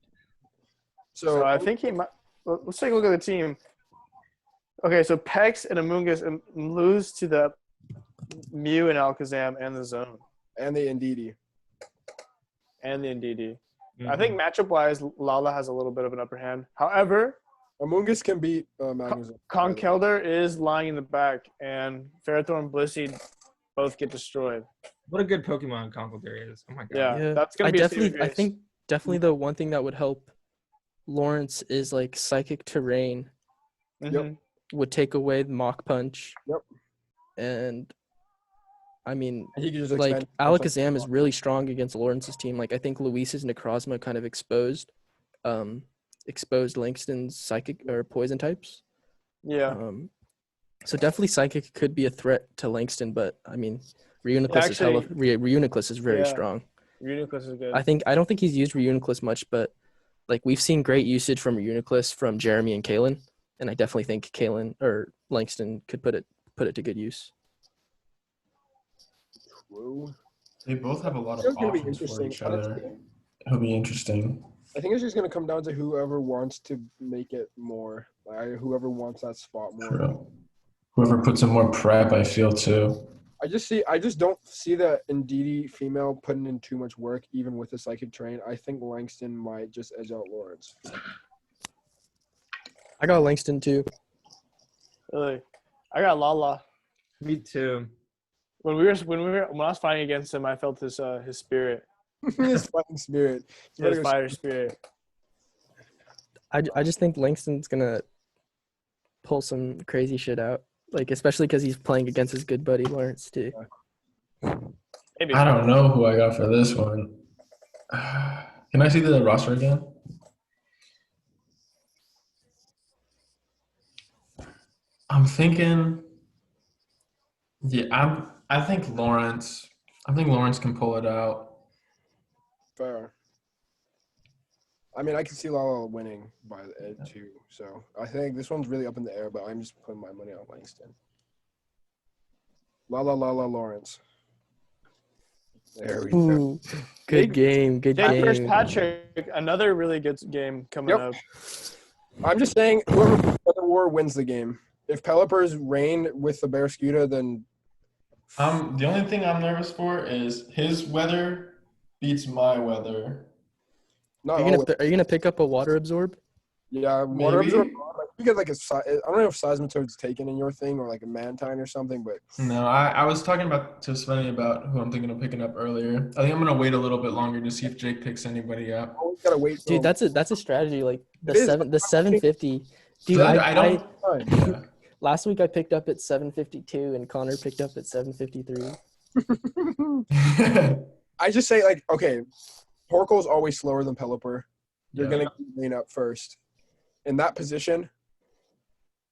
So I think he might. Let's take a look at the team. Okay, so Pex and Amoonguss lose to the Mew and Alakazam and the Zone. And the Indeedee. Mm-hmm. I think matchup-wise, Lala has a little bit of an upper hand. However, Amoonguss can beat Magnus. Conkeldurr is lying in the back, and Ferrothorn and Blissey both get destroyed. What a good Pokemon Conkeldurr is. Oh my god. Yeah. That's gonna be I think definitely the one thing that would help Lawrence is like Psychic Terrain. Mm-hmm. Yep. Would take away the Mach Punch. Yep. And I mean, he could just like Alakazam is really strong against Lawrence's team. Like I think Luis's Necrozma kind of exposed Langston's Psychic or Poison types. Yeah. So definitely Psychic could be a threat to Langston, but I mean, Reuniclus is very strong. Reuniclus is good. I don't think he's used Reuniclus much, but like we've seen great usage from Reuniclus from Jeremy and Kalen, and I definitely think Kalen or Langston could put it to good use. True. They both have a lot of options for each other. It'll be interesting. I think it's just going to come down to whoever wants to make it more. Like, whoever wants that spot more. True. Whoever puts in more prep, I feel too. I just don't see that Indeedee female putting in too much work, even with the Psychic Terrain. I think Langston might just edge out Lawrence. I got Langston too. Really? I got Lala. Me too. When I was fighting against him, I felt his spirit. His fighting spirit. His fighter spirit. I just think Langston's gonna pull some crazy shit out, like especially because he's playing against his good buddy Lawrence too. Maybe. I don't know who I got for this one. Can I see the roster again? I'm thinking. Yeah, I think Lawrence. I think Lawrence can pull it out. Fair. I mean, I can see Lala winning by it too. So I think this one's really up in the air, but I'm just putting my money on Langston. Lala Lawrence. There we go. Ooh, good game. Good Jake versus game. Patrick, another really good game coming Yep. up. I'm just saying, whoever wins the war wins the game. If Pelipper's reign with the Barracuda, then The only thing I'm nervous for is his weather beats my weather. not Are you always. gonna pick up a water absorb? Yeah, water Maybe. absorb. You get like I don't know if Seismitoad's taken in your thing or like a Mantine or something, but No, I was talking to Svenny about who I'm thinking of picking up earlier. I think I'm gonna wait a little bit longer to see if Jake picks anybody up. always gotta wait. Dude, that's a strategy. Like It is. the 750. Dude, So I I don't. Yeah. last week I picked up at 752 and Connor picked up at 753. I just say like, okay, Torkoal's always slower than Pelipper. You're Yeah. gonna lean up first. In that position,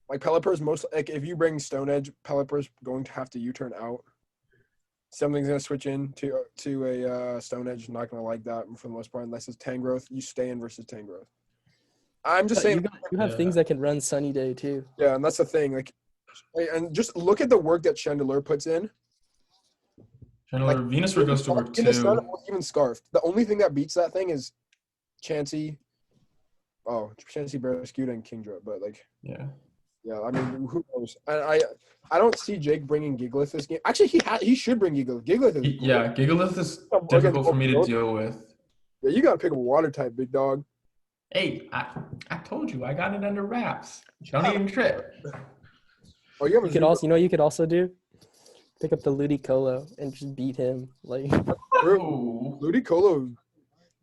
like Pelipper's most like if you bring Stone Edge, Pelipper's going to have to U-turn out. Something's gonna switch in to a Stone Edge. Not gonna like that for the most part, unless it's Tangrowth. You stay in versus Tangrowth. I'm just saying, You have Yeah. things that can run Sunny Day too. yeah, and that's the thing. Like, and just look at the work that Chandelure puts in. Chandler, Venusaur goes to work In the sun, too. or even Scarf. The only thing that beats that thing is Chansey. Oh, Chansey, Barracuda, and Kingdra. But like, Yeah. yeah, I mean, who knows? I don't see Jake bringing Gigalith this game. Actually, he should bring Gigalith. Gigalith is Yeah, Gigalith is Against difficult for me to both- deal with. Yeah, you gotta pick up a water type, big dog. Hey, I told you I got it under wraps. Don't even trip. Oh, you have a You could also, you know, what you could also do pick up the Ludicolo and just beat him. Like, Oh. Ludicolo.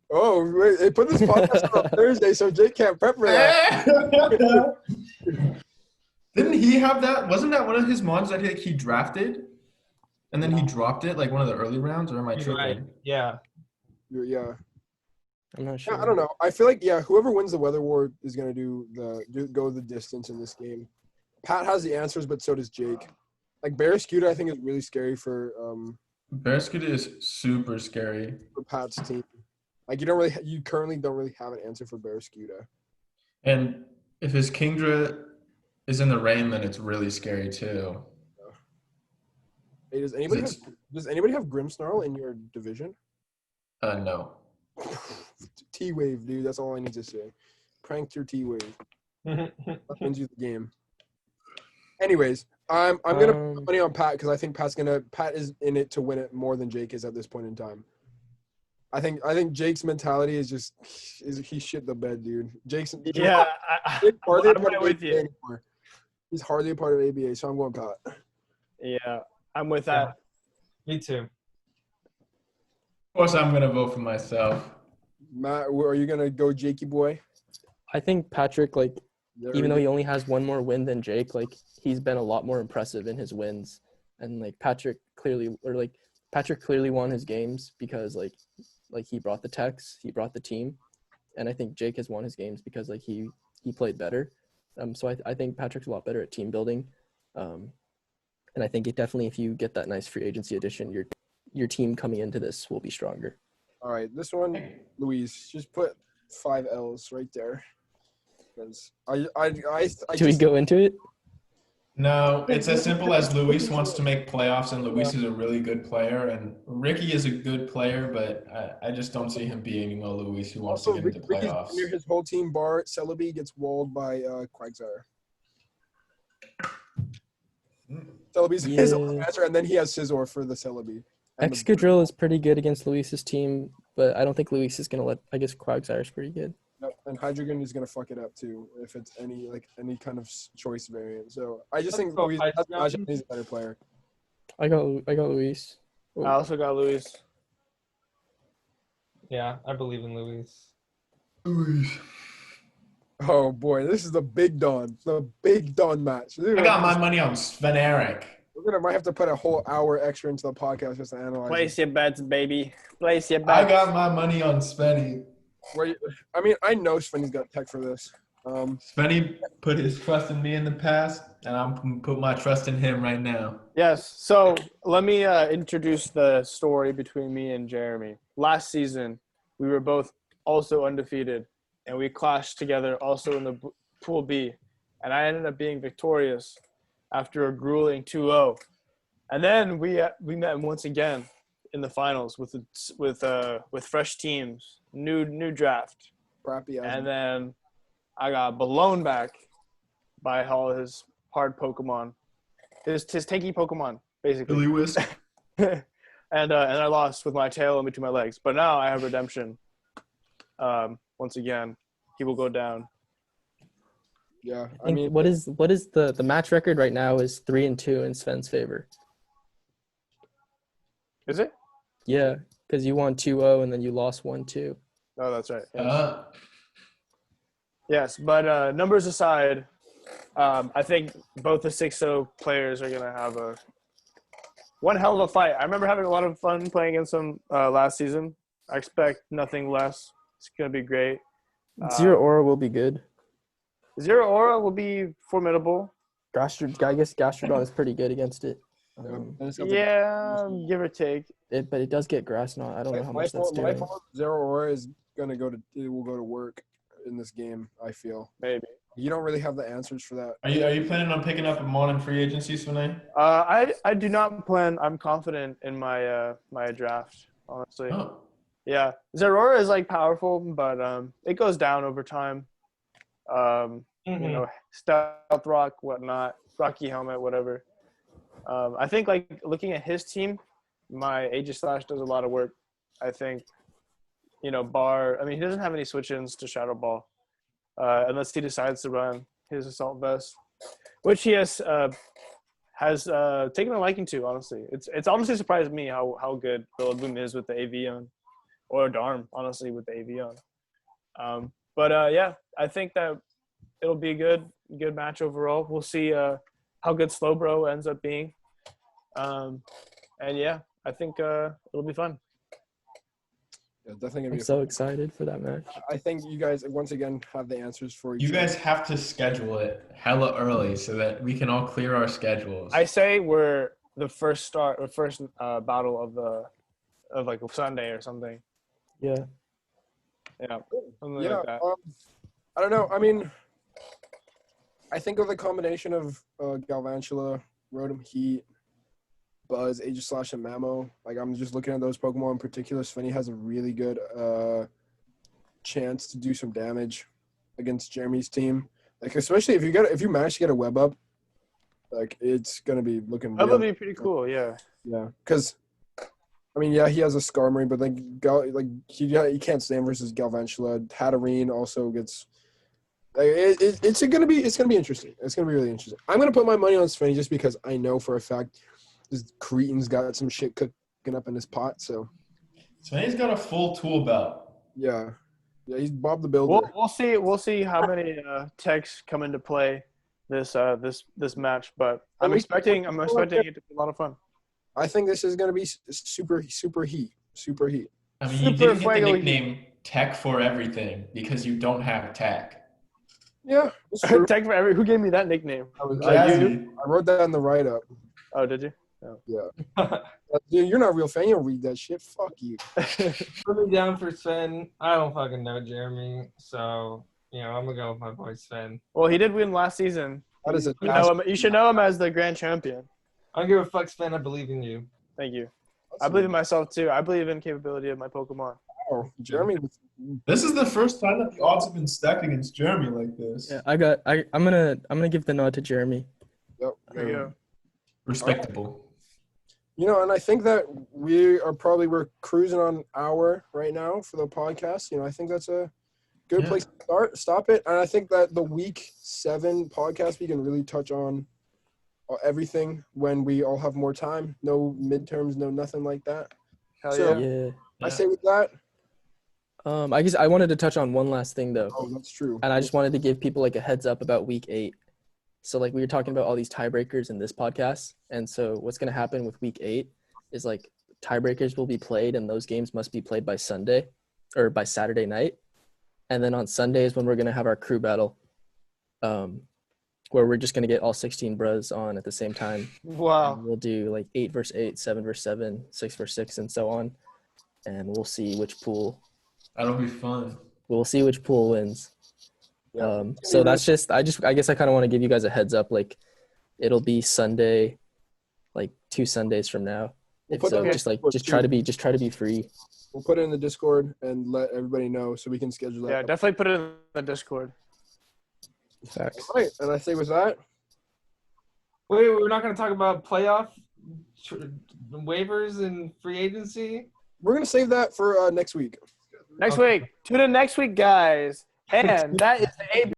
Oh, wait, they put this podcast on Thursday, so Jake can't prep for that. Didn't he have that? Wasn't that one of his mons that he drafted? And then he dropped it like one of the early rounds, or am I You're tripping? right. Yeah. Yeah. I'm not sure. Yeah, I don't know. I feel like whoever wins the weather war is gonna go the distance in this game. Pat has the answers, but so does Jake. Like Barracuda, I think is really scary for Barracuda is super scary. Pat's team. Like you currently don't really have an answer for Barracuda. And if his Kingdra is in the rain, then it's really scary too. Hey, does anybody have Grimmsnarl in your division? No. T-Wave, dude. That's all I need to say. Pranked your T-Wave. That wins you the game. Anyways, I'm gonna put money on Pat because I think Pat is in it to win it more than Jake is at this point in time. I think Jake's mentality is he shit the bed, dude. Jake's Yeah, Jake's hardly a I'm part of with ABA you. anymore. He's hardly a part of ABA, so I'm going Pat. Yeah, I'm with that. Me too. Of course, I'm gonna vote for myself. Matt, are you gonna go Jakey boy? I think Patrick, like, There even we though go. he only has one more win than Jake, like, he's been a lot more impressive in his wins. And like Patrick clearly won his games because like he brought the techs, he brought the team, and I think Jake has won his games because like he played better. So I think Patrick's a lot better at team building, and I think it definitely, if you get that nice free agency addition, your team coming into this will be stronger. All right, this one, Louise, just put 5 L's right there. Because I Do we go into it? No, it's as simple as Luis wants to make playoffs, and Luis is a really good player, and Ricky is a good player, but I just don't see him being a Luis who wants to Also, get into Ricky's playoffs. near his whole team bar. Celebi gets walled by Quagsire. Celebi's his only Yeah. answer, and then he has Scizor for the Celebi. And the- Excadrill is pretty good against Luis's team, but I don't think Luis is gonna let. I guess Quagsire's pretty good. Yep, and Hydreigon is gonna fuck it up too if it's any kind of choice variant. So I just think go Louise Hydreigon. is a better player. I got Luis. I also got Luis. Yeah, I believe in Luis. Luis. Oh boy, this is the big Dawn match. I got my money on Sven Eric. We're might have to put a whole hour extra into the podcast just to analyze. Place your bets, baby. Place your I bets. got my money on Spenny. I know Svenny's got tech for this. Spenny put his trust in me in the past, and I'm going to put my trust in him right now. Yes. So let me introduce the story between me and Jeremy. Last season, we were both also undefeated, and we clashed together also in the Pool B. And I ended up being victorious after a grueling 2-0. And then we met once again in the finals with fresh teams, new draft. Crappy ass. And then I got blown back by all his hard Pokemon, his tanky Pokemon, basically. Billy Whisk. and I lost with my tail in between my legs. But now I have redemption. Once again, he will go down. Yeah, I mean, what is the match record right now is 3-2 in Sven's favor. Is it? Yeah, because you won 2-0 and then you lost 1-2. Oh, that's right. Yes. Yes, but numbers aside, I think both the 6-0 players are gonna have one hell of a fight. I remember having a lot of fun playing against them last season. I expect nothing less. It's gonna be great. Zero Aura will be good. Zero Aura will be formidable. I guess Gastrodon is pretty good against it. Yeah, give or take. But it does get Grass Knot. I don't know how much that's doing. Zero Aura is gonna will go to work in this game. I feel Maybe. you don't really have the answers for that. Are you planning on picking up a Mon in free agency, Svenay? I do not plan. I'm confident in my my draft. Honestly. Oh. Yeah, Zeraora is like powerful, but it goes down over time. You know, Stealth Rock, whatnot, Rocky Helmet, whatever. I think like looking at his team, my Aegislash does a lot of work. I think, you know, Bar. I mean, he doesn't have any switch-ins to Shadow Ball, unless he decides to run his Assault Vest, which he has taken a liking to. Honestly, it's honestly surprised me how good Rillaboom is with the AV on. Or Darm, honestly, with the AV on. But yeah, I think that it'll be a good match overall. We'll see how good Slowbro ends up being. And yeah, I think it'll be fun. Yeah, definitely gonna I'm be so excited for that match. I think you guys once again have the answers for each. You guys have to schedule it hella early so that we can all clear our schedules. I say we're the first battle of like Sunday or something. Yeah. Yeah. Something Yeah, like that. I don't know. I mean, I think of the combination of Galvantula, Rotom Heat, Buzz, Aegislash, and Mamo. Like, I'm just looking at those Pokemon in particular. Svenny has a really good chance to do some damage against Jeremy's team. Like, especially if you manage to get a web up, like it's gonna be looking. That would be pretty cool. Yeah. Yeah, because I mean, yeah, he has a Skarmory, but he can't stand versus Galvantula. Hatterene also gets. It's gonna be interesting. It's gonna be really interesting. I'm gonna put my money on Svenny just because I know for a fact this cretin's got some shit cooking up in his pot. So Svenny's got a full tool belt. yeah, he's Bob the Builder. We'll see how many techs come into play this match, but I'm expecting it to be a lot of fun. I think this is gonna be super heat. I mean, you didn't get the nickname Tech for everything because you don't have tech. Yeah, it's true. Tech for every. Who gave me that nickname? Jazzy. I wrote that in the write up. Oh, did you? Yeah. Dude, you're not a real fan. You don't read that shit. Fuck you. Put me down for Sven. I don't fucking know Jeremy, so I'm gonna go with my boy Sven. Well, he did win last season. That is You should know him as the grand champion. I don't give a fuck, Sven. I believe in you. Thank you. I believe in myself too. I believe in the capability of my Pokemon. Oh, Jeremy. This is the first time that the odds have been stacked against Jeremy like this. Yeah, I'm gonna give the nod to Jeremy. Yep. There you go. Respectable. And I think that we're cruising on an hour right now for the podcast. I think that's a good place to stop it. And I think that the week 7 podcast, we can really touch on everything when we all have more time. No midterms, no nothing like that. Hell So, yeah. I say with that. I guess I wanted to touch on one last thing though. Oh, that's true. And I just wanted to give people like a heads up about week 8. So like we were talking about all these tiebreakers in this podcast, and so what's gonna happen with week 8 is like tiebreakers will be played, and those games must be played by Sunday or by Saturday night, and then on Sunday is when we're gonna have our crew battle, where we're just gonna get all 16 bros on at the same time. Wow. And we'll do like 8 versus 8, 7 versus 7, 6 versus 6, and so on, and we'll see which pool. That'll be fun. We'll see which pool wins. Yeah. So that's just I guess I kind of want to give you guys a heads up. Like, it'll be Sunday, like 2 Sundays from now. We'll put So that- just try to be free. We'll put it in the Discord and let everybody know so we can schedule that. Yeah, definitely put it in the Discord. Facts. All right, and I say with that, Wait, we're not going to talk about playoff waivers and free agency? we're gonna save that for next week. Next Okay. week. Tune in next week, guys. And that is the